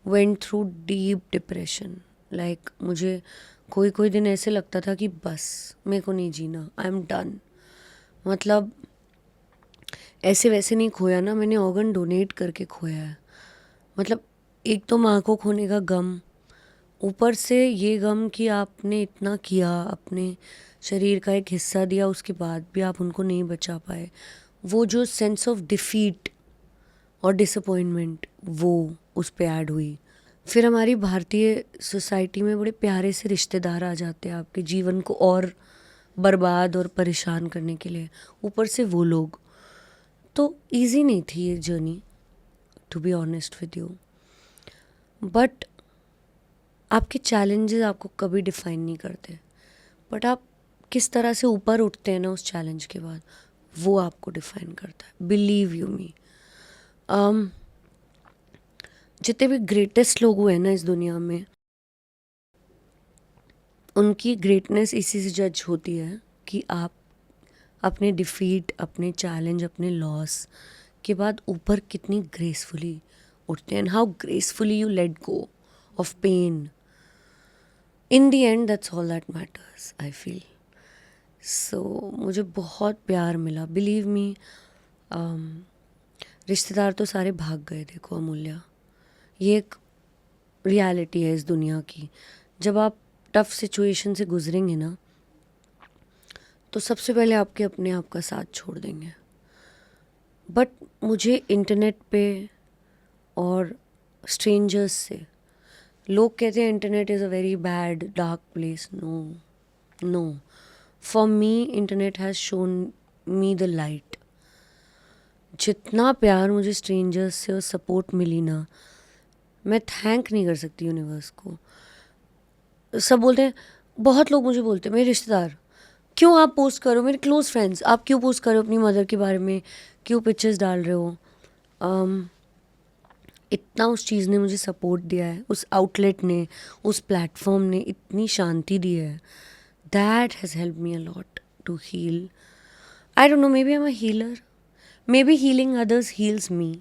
went through deep depression. Like मुझे कोई दिन ऐसे लगता था कि बस मेरे को नहीं जीना, आई एम डन। मतलब ऐसे वैसे नहीं खोया ना, मैंने ऑर्गन डोनेट करके खोया है। मतलब एक तो माँ को खोने का गम, ऊपर से ये गम कि आपने इतना किया, अपने शरीर का एक हिस्सा दिया, उसके बाद भी आप उनको नहीं बचा पाए। वो जो सेंस ऑफ डिफीट और डिसअपॉइंटमेंट वो उस पे ऐड हुई। फिर हमारी भारतीय सोसाइटी में बड़े प्यारे से रिश्तेदार आ जाते हैं आपके जीवन को और बर्बाद और परेशान करने के लिए, ऊपर से वो लोग। तो इजी नहीं थी ये journey, to be honest with you. But आपके चैलेंजेस आपको कभी डिफाइन नहीं करते, बट आप किस तरह से ऊपर उठते हैं ना उस चैलेंज के बाद, वो आपको डिफाइन करता है। बिलीव यू मी, जितने भी ग्रेटेस्ट लोग हुए हैं ना इस दुनिया में, उनकी ग्रेटनेस इसी से जज होती है कि आप अपने डिफीट, अपने चैलेंज, अपने लॉस के बाद ऊपर कितनी ग्रेसफुली उठते हैं, how gracefully you let go of pain. In the end that's all that matters, I feel. So मुझे बहुत प्यार मिला, बिलीव मी। रिश्तेदार तो सारे भाग गए, देखो अमूल्या, ये एक रियलिटी है इस दुनिया की। जब आप टफ सिचुएशन से गुजरेंगे ना, तो सबसे पहले आपके अपने आप का साथ छोड़ देंगे। बट मुझे इंटरनेट पे और स्ट्रेंजर्स से, लोग कहते हैं internet is a very bad dark place. No, for me internet has shown me the light. जितना प्यार मुझे स्ट्रेंजर्स से और सपोर्ट मिली ना, मैं थैंक नहीं कर सकती यूनिवर्स को। सब बोलते हैं, बहुत लोग मुझे बोलते हैं, मेरे रिश्तेदार, क्यों आप पोस्ट करो, मेरे क्लोज फ्रेंड्स, आप क्यों पोस्ट करो अपनी मदर के बारे में, क्यों पिक्चर्स डाल रहे हो। इतना उस चीज़ ने मुझे सपोर्ट दिया है, उस आउटलेट ने, उस प्लेटफॉर्म ने इतनी शांति दी है, that has help me a lot to heal. I don't know, maybe I am a healer, maybe healing others heals me,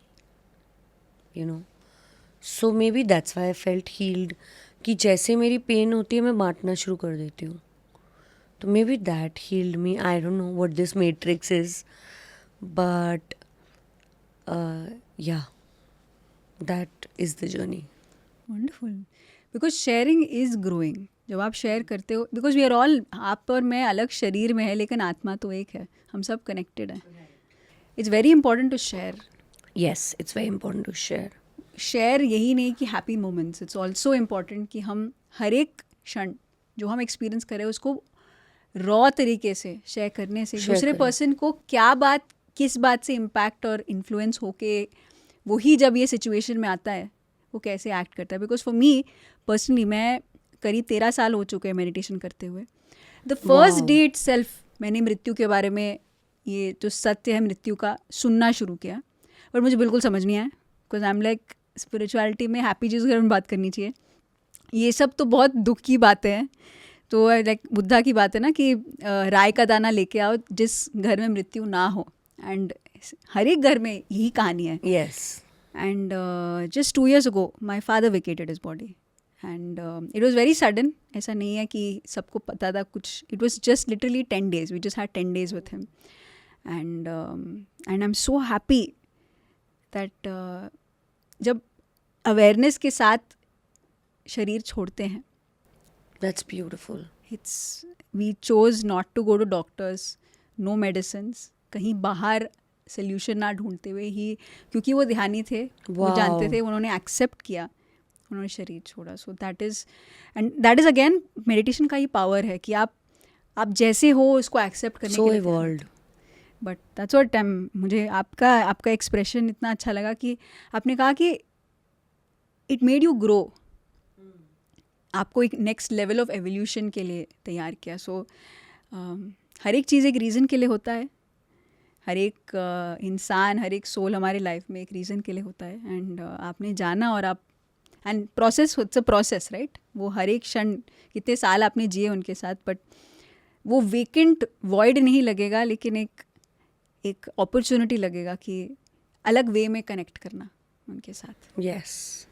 so maybe that's why I felt healed, कि जैसे मेरी pen होती है मैं बांटना शुरू कर देती हूँ। तो maybe that healed me. I don't know what this matrix is, but yeah that is the journey. Wonderful, because sharing is growing. जब आप शेयर करते हो, बिकॉज वी आर ऑल, आप और मैं अलग शरीर में है लेकिन आत्मा तो एक है, हम सब कनेक्टेड हैं। It's very important to share. Yes, it's very important to share यही नहीं कि happy moments, it's also important कि हम हर एक क्षण जो हम एक्सपीरियंस करें उसको रॉ तरीके से शेयर करने से Share दूसरे करें। पर्सन को क्या बात, किस बात से इम्पैक्ट और इन्फ्लुएंस होके वही जब ये सिचुएशन में आता है वो कैसे एक्ट करता है। बिकॉज फॉर मी पर्सनली, मैं करीब 13 साल हो चुके हैं मेडिटेशन करते हुए। The first Wow. Day itself मैंने मृत्यु के बारे में ये जो सत्य है मृत्यु का सुनना शुरू किया, पर मुझे बिल्कुल समझ नहीं आया, because I am like spirituality में हैप्पी चीज़ के बारे में बात करनी चाहिए, ये सब तो बहुत दुख की बातें हैं। तो लाइक बुद्धा की बात है ना कि राय का दाना लेके आओ जिस घर में मृत्यु ना हो, एंड हर एक घर में यही कहानी है। Yes. And just 2 years ago, my father vacated his body. And it was very sudden. ऐसा नहीं है कि सबको पता था कुछ. It was just literally 10 days. We just had 10 days with him. And I'm so happy that जब awareness के साथ शरीर छोड़ते हैं, That's beautiful. we chose not to go to doctors, no medicines, कहीं बाहर सोल्यूशन ना ढूंढते हुए ही, क्योंकि वो ध्यानी थे, वो Wow. जानते थे, उन्होंने एक्सेप्ट किया, उन्होंने शरीर छोड़ा. So that is again meditation का ही पावर है कि आप जैसे हो उसको एक्सेप्ट करने So के लिए. evolved. बट दैट्स व्हाट मुझे आपका एक्सप्रेशन इतना अच्छा लगा कि आपने कहा कि इट मेड यू ग्रो, आपको एक नेक्स्ट लेवल ऑफ एवोल्यूशन के लिए तैयार किया. सो हर एक चीज़ एक रीज़न के लिए होता है, हर एक इंसान, हर एक सोल हमारे लाइफ में एक रीज़न के लिए होता है. एंड आपने जाना और आप and process, it's a process, right. वो हर एक क्षण, कितने साल आपने जिए उनके साथ, बट वो वेकेंट वॉइड नहीं लगेगा, लेकिन एक अपॉर्चुनिटी लगेगा कि अलग वे में कनेक्ट करना उनके साथ. Yes.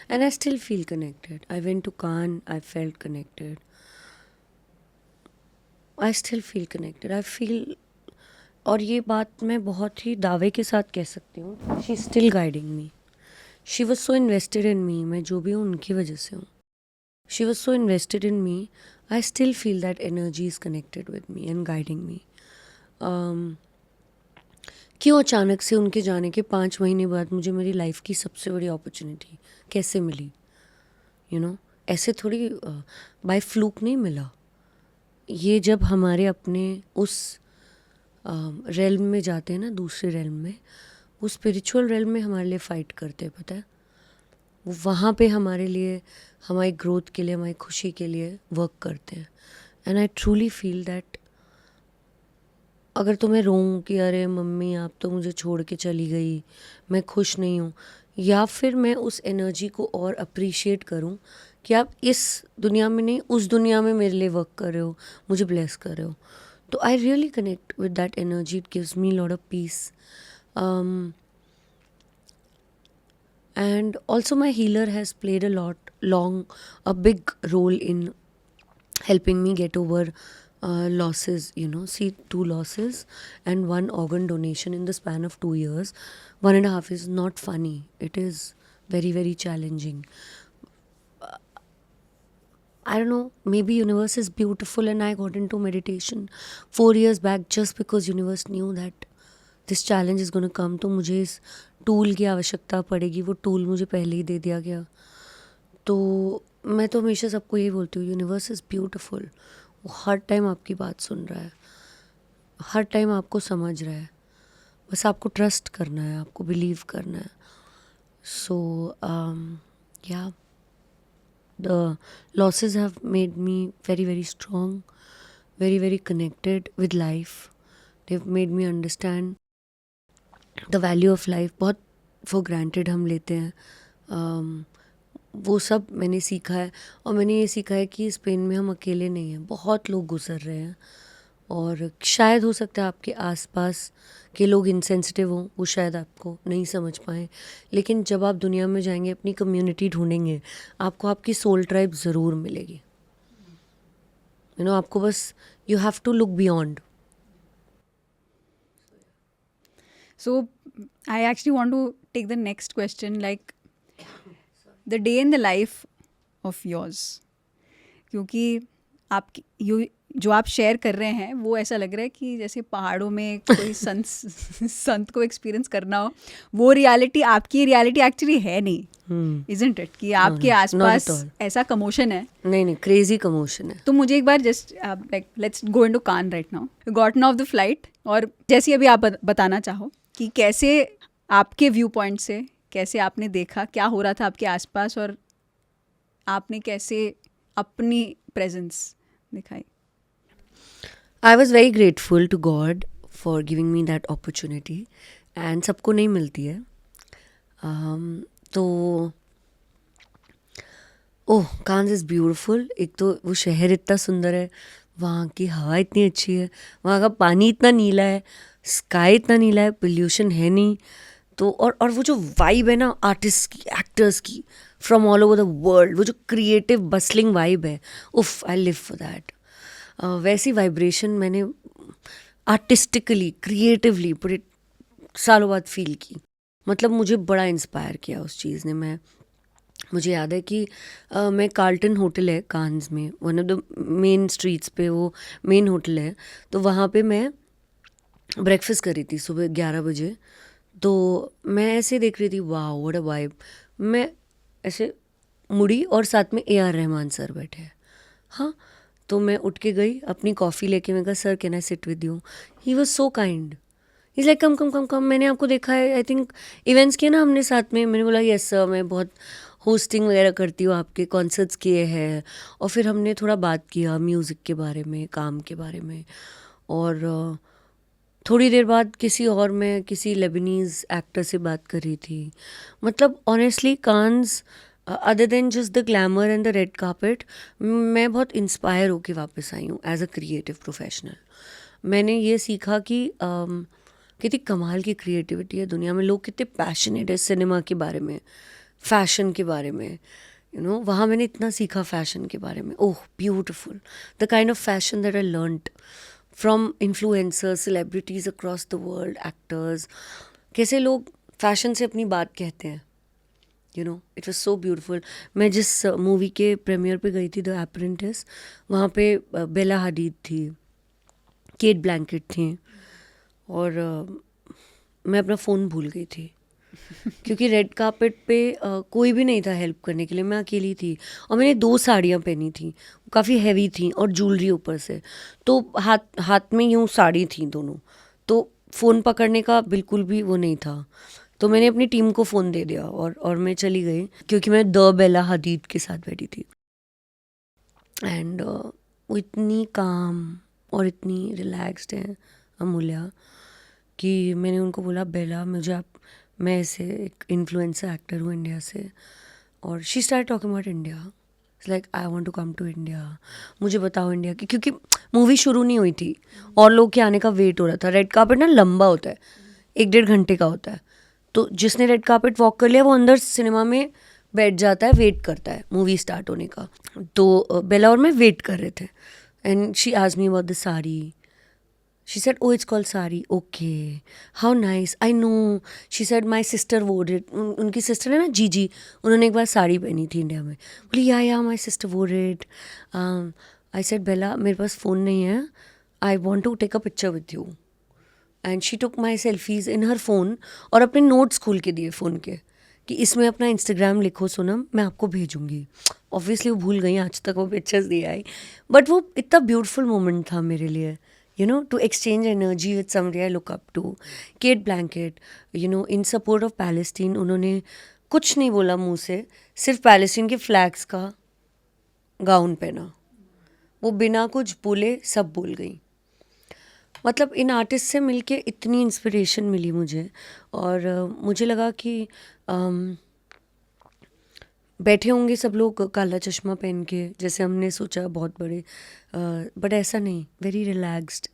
And I still feel connected. I went to Cannes, I felt connected. I still feel connected. I feel, और ये बात मैं बहुत ही दावे के साथ कह सकती हूँ, she is still guiding me. She was so invested in me. मैं जो भी हूँ उनकी वजह से हूँ. She was so invested in me. I still feel that energy is connected with me and guiding me. क्यों अचानक से उनके जाने के 5 महीने बाद मुझे मेरी लाइफ की सबसे बड़ी अपॉर्चुनिटी कैसे मिली? यू नो, ऐसे थोड़ी बाय फ्लूक नहीं मिला. ये जब हमारे अपने उस रेल्म में जाते हैं ना, दूसरे रेल्म में, वो स्पिरिचुअल रेल्म में हमारे लिए फ़ाइट करते हैं, पता है. वो वहाँ पे हमारे लिए, हमारी ग्रोथ के लिए, हमारी खुशी के लिए वर्क करते हैं. And I truly feel that अगर तो मैं रोऊँ कि अरे मम्मी आप तो मुझे छोड़ के चली गई, मैं खुश नहीं हूँ, या फिर मैं उस एनर्जी को और अप्रिशिएट करूँ कि आप इस दुनिया में नहीं, उस दुनिया में मेरे लिए वर्क कर रहे हो, मुझे ब्लेस कर रहे हो. तो I really connect with that energy. It gives me lot of peace. And also my healer has played a big role in helping me get over losses, 2 losses and 1 organ donation in the span of 2 years. 1.5 is not funny. It is very, very challenging. I don't know, maybe universe is beautiful and I got into meditation 4 years back just because universe knew that this challenge is gonna come. तो मुझे इस tool की आवश्यकता पड़ेगी. वो tool मुझे पहले ही दे दिया गया. तो मैं तो हमेशा सबको यही बोलती हूँ, यूनिवर्स इज़ ब्यूटिफुल. वो हर टाइम आपकी बात सुन रहा है, हर टाइम आपको समझ रहा है. बस आपको ट्रस्ट करना है, आपको बिलीव करना है. सो या the losses have made me very very strong, very very connected with life. They have made me understand the value of life. बहुत फॉर ग्रांटेड हम लेते हैं. वो सब मैंने सीखा है. और मैंने ये सीखा है कि इस पेन में हम अकेले नहीं हैं, बहुत लोग गुजर रहे हैं. और शायद हो सकता है आपके आसपास के लोग इनसेंसिटिव हों, वो शायद आपको नहीं समझ पाएँ. लेकिन जब आप दुनिया में जाएंगे, अपनी कम्युनिटी ढूंढेंगे, आपको आपकी सोल ट्राइब ज़रूर मिलेगी. आपको बस you have to look beyond. So I actually want to take the next question, like the day in the life of yours. क्योंकि जो आप शेयर कर रहे हैं वो ऐसा लग रहा है कि जैसे पहाड़ों में कोई संत को एक्सपीरियंस करना हो. वो रियलिटी, आपकी रियलिटी एक्चुअली है नहीं, isn't it? कि आपके आसपास ऐसा कमोशन है. नहीं, क्रेजी कमोशन है. तो मुझे एक बार just like let's go into Cannes right now. Gotten off the flight, और जैसे अभी आप बताना चाहो कि कैसे आपके व्यू पॉइंट से कैसे आपने देखा क्या हो रहा था आपके आसपास, और आपने कैसे अपनी प्रेजेंस दिखाई. I was very grateful to God for giving me that opportunity, and सबको नहीं मिलती है. तो ओह, कान्स इज़ ब्यूटीफुल. एक तो वो शहर इतना सुंदर है, वहाँ की हवा इतनी अच्छी है, वहाँ का पानी इतना नीला है, स्काई इतना नीला है, पोल्यूशन है नहीं. तो और वो जो वाइब है ना आर्टिस्ट की, एक्टर्स की, from all over the world, वो जो क्रिएटिव बसलिंग वाइब है, उफ, आई लिव फॉर दैट. वैसी वाइब्रेशन मैंने आर्टिस्टिकली, क्रिएटिवली पूरे सालों बाद फील की. मतलब मुझे बड़ा इंस्पायर किया उस चीज़ ने. मुझे याद है कि मैं कार्ल्टन होटल है कान्स में, one of the main streets पे वो मेन होटल है. तो वहाँ पे मैं ब्रेकफास्ट कर रही थी सुबह 11 बजे. तो मैं ऐसे देख रही थी, वाह व्हाट अ वाइब. मैं ऐसे मुड़ी और साथ में AR रहमान सर बैठे हैं. हाँ, तो मैं उठ के गई अपनी कॉफ़ी लेके. मैं कहा, sir can I sit with you? He was so kind. Is like come come come come, मैंने आपको देखा है, आई थिंक इवेंट्स किए ना हमने साथ में. मैंने बोला यस सर, मैं बहुत होस्टिंग वगैरह करती हूँ, आपके कॉन्सर्ट्स किए हैं. और फिर हमने थोड़ा बात किया म्यूज़िक के बारे में, काम के बारे में. और थोड़ी देर बाद मैं किसी लेबनीज़ एक्टर से बात कर रही थी. मतलब honestly Cannes, other than just the glamour and the red carpet, मैं बहुत इंस्पायर होके वापस आई हूँ एज अ क्रिएटिव प्रोफेशनल. मैंने ये सीखा कि कितनी कमाल की क्रिएटिविटी है दुनिया में. लोग कितने पैशनेट है सिनेमा के बारे में, फैशन के बारे में. वहाँ मैंने इतना सीखा फैशन के बारे में. Oh beautiful, the kind of fashion that I learned from influencers, celebrities across the world, actors. कैसे लोग फैशन से अपनी बात कहते हैं. It was so beautiful. मैं जिस मूवी के प्रीमियर पे गई थी, द अप्रेंटिस, वहाँ पे बेला हदीद थी, केट ब्लैंकेट थी, और मैं अपना फ़ोन भूल गई थी क्योंकि रेड कार्पेट पे कोई भी नहीं था हेल्प करने के लिए. मैं अकेली थी और मैंने 2 साड़ियाँ पहनी थी, काफ़ी हैवी थी, और ज्वेलरी ऊपर से. तो हाथ में यूँ साड़ी थी दोनों, तो फ़ोन पकड़ने का बिल्कुल भी वो नहीं था. तो मैंने अपनी टीम को फ़ोन दे दिया और मैं चली गई, क्योंकि मैं द बेला हदीद के साथ बैठी थी. एंड वो इतनी काम और इतनी रिलैक्स्ड है अमूल्या, कि मैंने उनको बोला, बेला मैं ऐसे एक इन्फ्लुएंसर एक्टर हूँ इंडिया से. और she start talking about India. It's like I want to come to India. मुझे बताओ इंडिया की, क्योंकि मूवी शुरू नहीं हुई थी और लोग के आने का वेट हो रहा था. रेड कार्पेट ना लंबा होता है, 1-1.5 घंटे का होता है. तो जिसने रेड कार्पेट वॉक कर लिया वो अंदर सिनेमा में बैठ जाता है, वेट करता है मूवी स्टार्ट होने का. तो बेला और मैं वेट कर रहे थे, and she asked me about the sari. She said, oh, it's called sari. Okay. How nice. I know. She said, my sister wore it. उनकी सिस्टर है ना जीजी, उन्होंने एक बार साड़ी पहनी थी इंडिया में. बोली yeah my sister wore it. I said, Bella मेरे पास फ़ोन नहीं है, I want to take a picture with you. And she took my selfies in her phone, और अपने नोट्स खोल के दिए फ़ोन के, कि इसमें अपना इंस्टाग्राम लिखो सोनम, मैं आपको भेजूँगी. ऑब्वियसली वो भूल गई, आज तक वो पिक्चर्स दिए आई. बट वो इतना ब्यूटीफुल मोमेंट था मेरे लिए, to exchange energy with somebody I look up to. Kate Blanchett, in support of Palestine, उन्होंने कुछ नहीं बोला मुंह से, सिर्फ पैलेस्टीन के फ्लैग्स का गाउन पहना. वो बिना कुछ बोले सब बोल गई. मतलब इन आर्टिस्ट से मिलके इतनी इंस्पिरेशन मिली मुझे. और मुझे लगा कि बैठे होंगे सब लोग काला चश्मा पहन के, जैसे हमने सोचा बहुत बड़े, बट ऐसा नहीं. Very relaxed,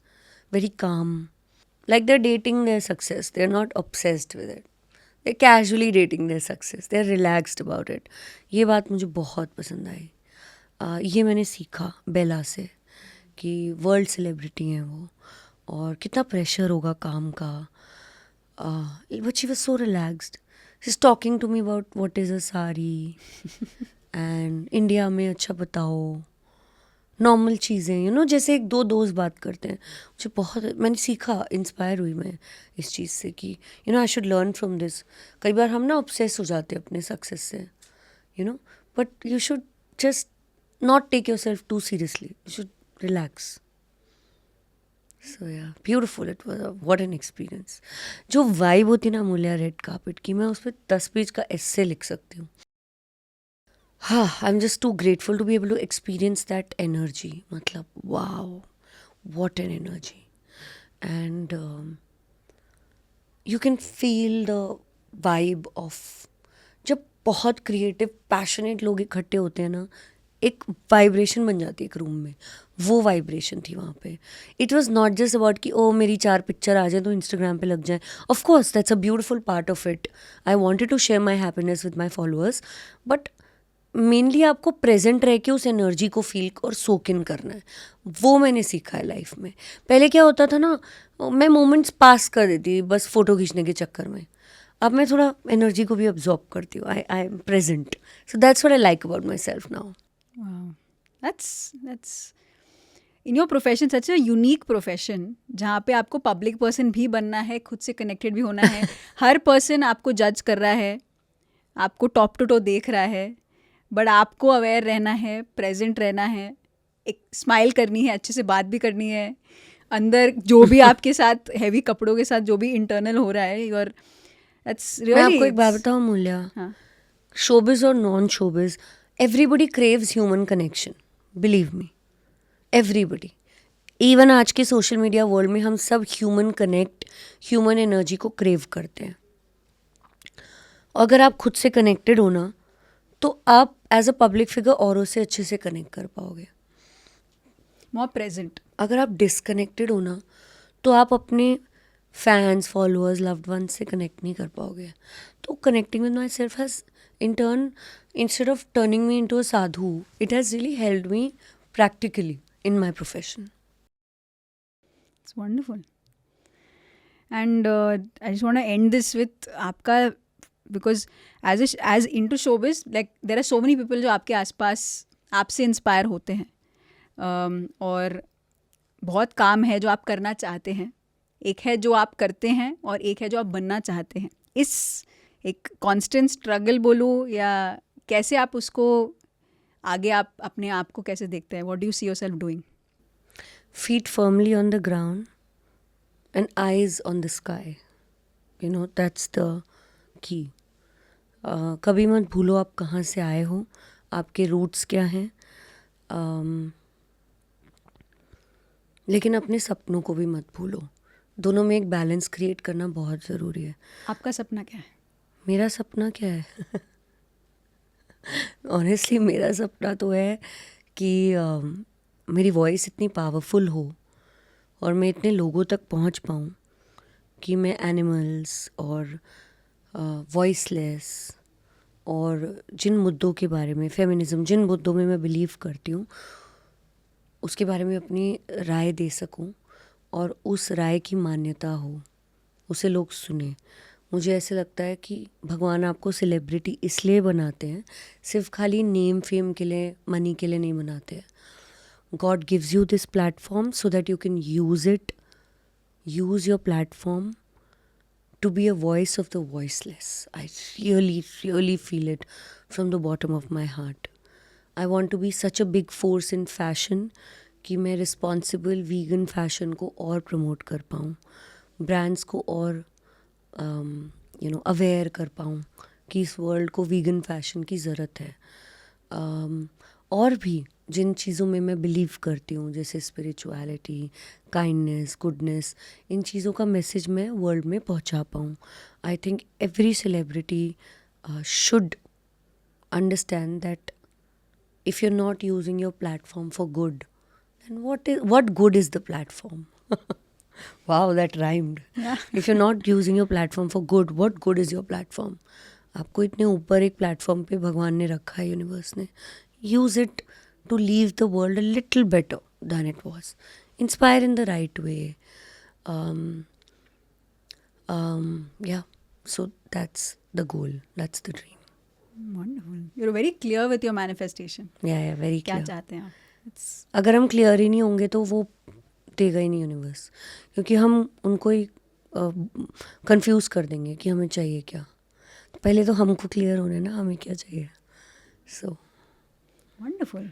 very calm, like they are dating their success. They are not obsessed with it, they are casually dating their success. They are relaxed about it. ये बात मुझे बहुत पसंद आई. ये मैंने सीखा बेला से, कि वर्ल्ड सेलिब्रिटी हैं वो, और कितना प्रेशर होगा काम का. But she was so relaxed. She's talking to me about what is a sari and India में अच्छा बताओ, नॉर्मल चीज़ें, जैसे एक दो दोस्त बात करते हैं. मुझे बहुत, मैंने सीखा, इंस्पायर हुई मैं इस चीज़ से कि I should learn from this. कई बार हम ना ऑब्सेस हो जाते हैं अपने सक्सेस से, but you should just not take yourself too seriously. You should relax. So yeah beautiful, it was what an experience. जो वाइब होती ना मूल्या रेड कार्पेट की, मैं उस पर 10 पेज का एस्से लिख सकती हूँ. हाँ, I am just too grateful to be able to experience that energy. मतलब wow, what an energy. and you can feel the vibe of जब बहुत क्रिएटिव पैशनेट लोग इकट्ठे होते हैं ना, एक वाइब्रेशन बन जाती है एक रूम में. वो वाइब्रेशन थी वहाँ पे. It was not just about कि ओ मेरी 4 पिक्चर आ जाए तो इंस्टाग्राम पे लग जाए. Of course that's a beautiful part of it. I wanted to share my happiness with my followers, but mainly आपको प्रेजेंट रह के उस एनर्जी को फील और सोक इन करना है. वो मैंने सीखा है लाइफ में. पहले क्या होता था ना, मैं मोमेंट्स पास कर देती बस फ़ोटो खींचने के चक्कर में. अब मैं थोड़ा एनर्जी को भी अब्जॉर्ब करती हूँ. I am present. So that's what I like about my self now. Wow. That's in your profession such a unique profession जहाँ पे आपको पब्लिक पर्सन भी बनना है, खुद से कनेक्टेड भी होना है. हर पर्सन आपको जज कर रहा है, आपको टॉप टू टो देख रहा है, बट आपको अवेयर रहना है, प्रेजेंट रहना है, एक स्माइल करनी है, अच्छे से बात भी करनी है. अंदर जो भी आपके साथ हैवी कपड़ों के साथ जो भी इंटरनल हो रहा है, और दैट्स मैं रियली. आपको एक बात बताऊँ मूल्या, हाँ. शोबिज और non showbiz, everybody craves human connection. Believe me, everybody. Even आज के सोशल मीडिया वर्ल्ड में हम सब ह्यूमन कनेक्ट, ह्यूमन एनर्जी को क्रेव करते हैं. अगर आप खुद से कनेक्टेड हो ना, तो आप एज अ पब्लिक फिगर औरों से अच्छे से कनेक्ट कर पाओगे. मोर प्रेजेंट. अगर आप डिसकनेक्टेड हो ना, तो आप अपने फैंस, फॉलोअर्स, लव्ड वंस से कनेक्ट नहीं कर पाओगे. तो connecting with my self has in turn, instead of turning me into a sadhu, it has really helped me practically in my profession. It's wonderful. And I just want to end this with आपका, because as into showbiz, like there are so many people जो आपके आसपास आपसे inspire होते हैं, और बहुत काम है जो आप करना चाहते हैं. एक है जो आप करते हैं और एक है जो आप बनना चाहते हैं. इस एक कांस्टेंट स्ट्रगल बोलूँ, या कैसे आप उसको आगे आप अपने आप को कैसे देखते हैं? What do you see yourself doing? Feet firmly on the ground and eyes on the sky. You know, that's the key. कभी मत भूलो आप कहाँ से आए हो, आपके रूट्स क्या हैं. लेकिन अपने सपनों को भी मत भूलो. दोनों में एक बैलेंस क्रिएट करना बहुत ज़रूरी है. आपका सपना क्या है? मेरा सपना क्या है? ऑनेस्टली मेरा सपना तो है कि मेरी वॉइस इतनी पावरफुल हो और मैं इतने लोगों तक पहुंच पाऊं कि मैं एनिमल्स और वॉइसलेस और जिन मुद्दों के बारे में, फेमिनिज्म, जिन मुद्दों में मैं बिलीव करती हूँ, उसके बारे में अपनी राय दे सकूं और उस राय की मान्यता हो, उसे लोग सुने. मुझे ऐसे लगता है कि भगवान आपको सेलिब्रिटी इसलिए बनाते हैं, सिर्फ खाली नेम फेम के लिए, मनी के लिए नहीं बनाते हैं. God gives you this platform so that you can use it, use your platform to be a voice of the voiceless. I really, really feel it from the bottom of my heart. I want to be such a big force in fashion कि मैं responsible vegan fashion को और promote कर पाऊँ, brands को और aware कर पाऊँ कि इस वर्ल्ड को वीगन फैशन की ज़रूरत है. और भी जिन चीज़ों में मैं बिलीव करती हूँ, जैसे स्पिरिचुअलिटी, काइंडनेस, गुडनेस, इन चीज़ों का मैसेज मैं वर्ल्ड में पहुँचा पाऊँ. I think every celebrity should understand that if you're not using your platform for good, then what good is the platform? Wow, that rhymed. Yeah. If you're not using your platform for good, what good is your platform? आपको इतने ऊपर एक platform पे भगवान ने रखा है, universe ने. Use it to leave the world a little better than it was. Inspire in the right way. Yeah, so that's the goal. That's the dream. Wonderful. You're very clear with your manifestation. Yeah, very क्या clear. चाहते हैं आप? It's अगर हम clear ही नहीं होंगे तो वो देगा ही नहीं यूनिवर्स, क्योंकि हम उनको ही कंफ्यूज कर देंगे कि हमें चाहिए क्या. तो पहले तो हमको क्लियर होने ना हमें क्या चाहिए. सो wonderful.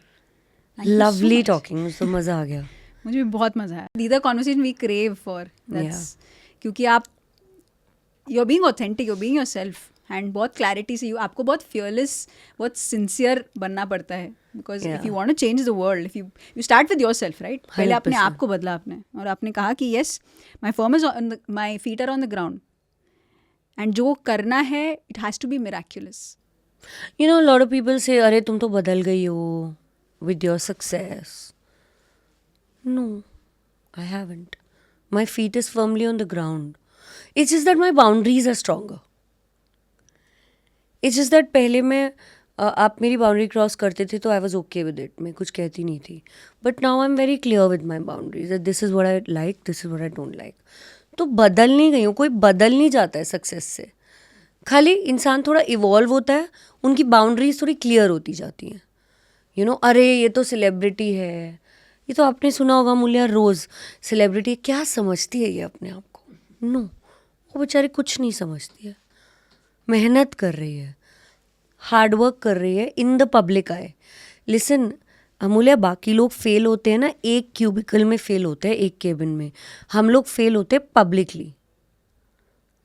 Thank you so lovely much. Talking, मुझे तो मज़ा आ गया. मुझे भी बहुत मजा आया. These are conversation we crave for. That's क्योंकि आप you're being authentic, you're being yourself. एंड बहुत क्लैरिटी से आपको बहुत फियरलेस, बहुत सिंसियर बनना पड़ता है, because if you want to change the world, if you start with yourself, right? पहले अपने आप को बदला आपने, और आपने कहा कि yes, my firm is on, my feet are on the ground, and जो करना है it has to be miraculous. You know, a lot of people say, अरे तुम तो बदल गई हो with your success. No, I haven't. My feet is firmly on the ground. It's just that my boundaries are stronger. It's just that पहले मैं आप मेरी बाउंड्री क्रॉस करते थे तो I was okay with it, मैं कुछ कहती नहीं थी. But now I am very clear with my boundaries, this is what I like, this is what I don't like. तो बदल नहीं गई हूँ, कोई बदल नहीं जाता है सक्सेस से. खाली इंसान थोड़ा इवॉल्व होता है, उनकी बाउंड्रीज थोड़ी क्लियर होती जाती हैं. यू नो, अरे ये तो सेलिब्रिटी है, ये तो आपने सुना होगा मूल्या रोज़, सेलिब्रिटी क्या समझती है ये अपने आप को. नो, वो बेचारी कुछ नहीं समझती है, मेहनत कर रही है, हार्ड वर्क कर रही है in the public I. Listen Amulya, बाकी लोग फेल होते हैं ना, एक क्यूबिकल में फेल होते हैं, एक केबिन में. हम लोग फेल होते हैं पब्लिकली.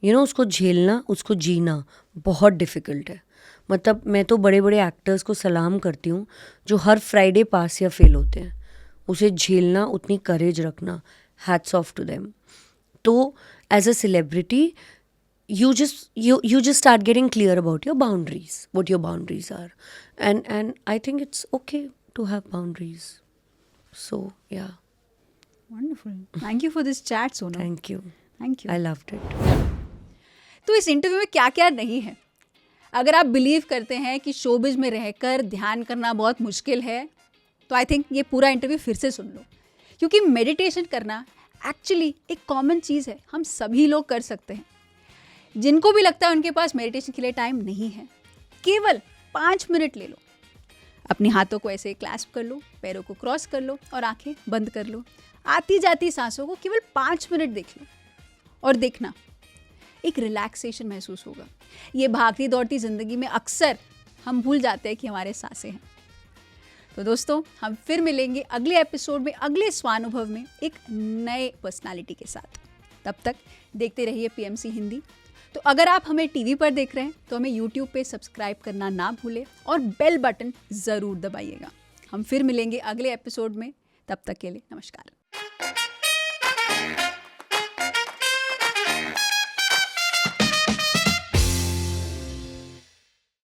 यू नो, उसको झेलना, उसको जीना बहुत डिफ़िकल्ट है. मतलब मैं तो बड़े बड़े एक्टर्स को सलाम करती हूँ जो हर फ्राइडे पास या फेल होते हैं. उसे झेलना, उतनी करेज रखना, हैट्स ऑफ टू देम. तो as a celebrity you just start getting clear about your boundaries, what your boundaries are, and I think it's okay to have boundaries. So yeah, Wonderful. Thank you for this chat, Sonam. thank you. Thank you. I loved it. तो इस interview में क्या क्या नहीं है. अगर आप believe करते हैं कि शोबिज में रहकर ध्यान करना बहुत मुश्किल है, तो आई थिंक ये पूरा इंटरव्यू फिर से सुन लो, क्योंकि मेडिटेशन करना एक्चुअली एक कॉमन चीज़ है, हम सभी लोग कर सकते हैं. जिनको भी लगता है उनके पास मेडिटेशन के लिए टाइम नहीं है, केवल 5 मिनट ले लो. अपने हाथों को ऐसे क्लैस्प कर लो, पैरों को क्रॉस कर लो और आंखें बंद कर लो. आती जाती सांसों को केवल 5 मिनट देख लो और देखना एक रिलैक्सेशन महसूस होगा. ये भागती दौड़ती ज़िंदगी में अक्सर हम भूल जाते हैं कि हमारे सांसें हैं. तो दोस्तों, हम फिर मिलेंगे अगले एपिसोड में, अगले स्वानुभव में, एक नए पर्सनालिटी के साथ. तब तक देखते रहिए PMC हिंदी. तो अगर आप हमें टीवी पर देख रहे हैं तो हमें YouTube पे सब्सक्राइब करना ना भूलें और बेल बटन ज़रूर दबाइएगा. हम फिर मिलेंगे अगले एपिसोड में. तब तक के लिए नमस्कार.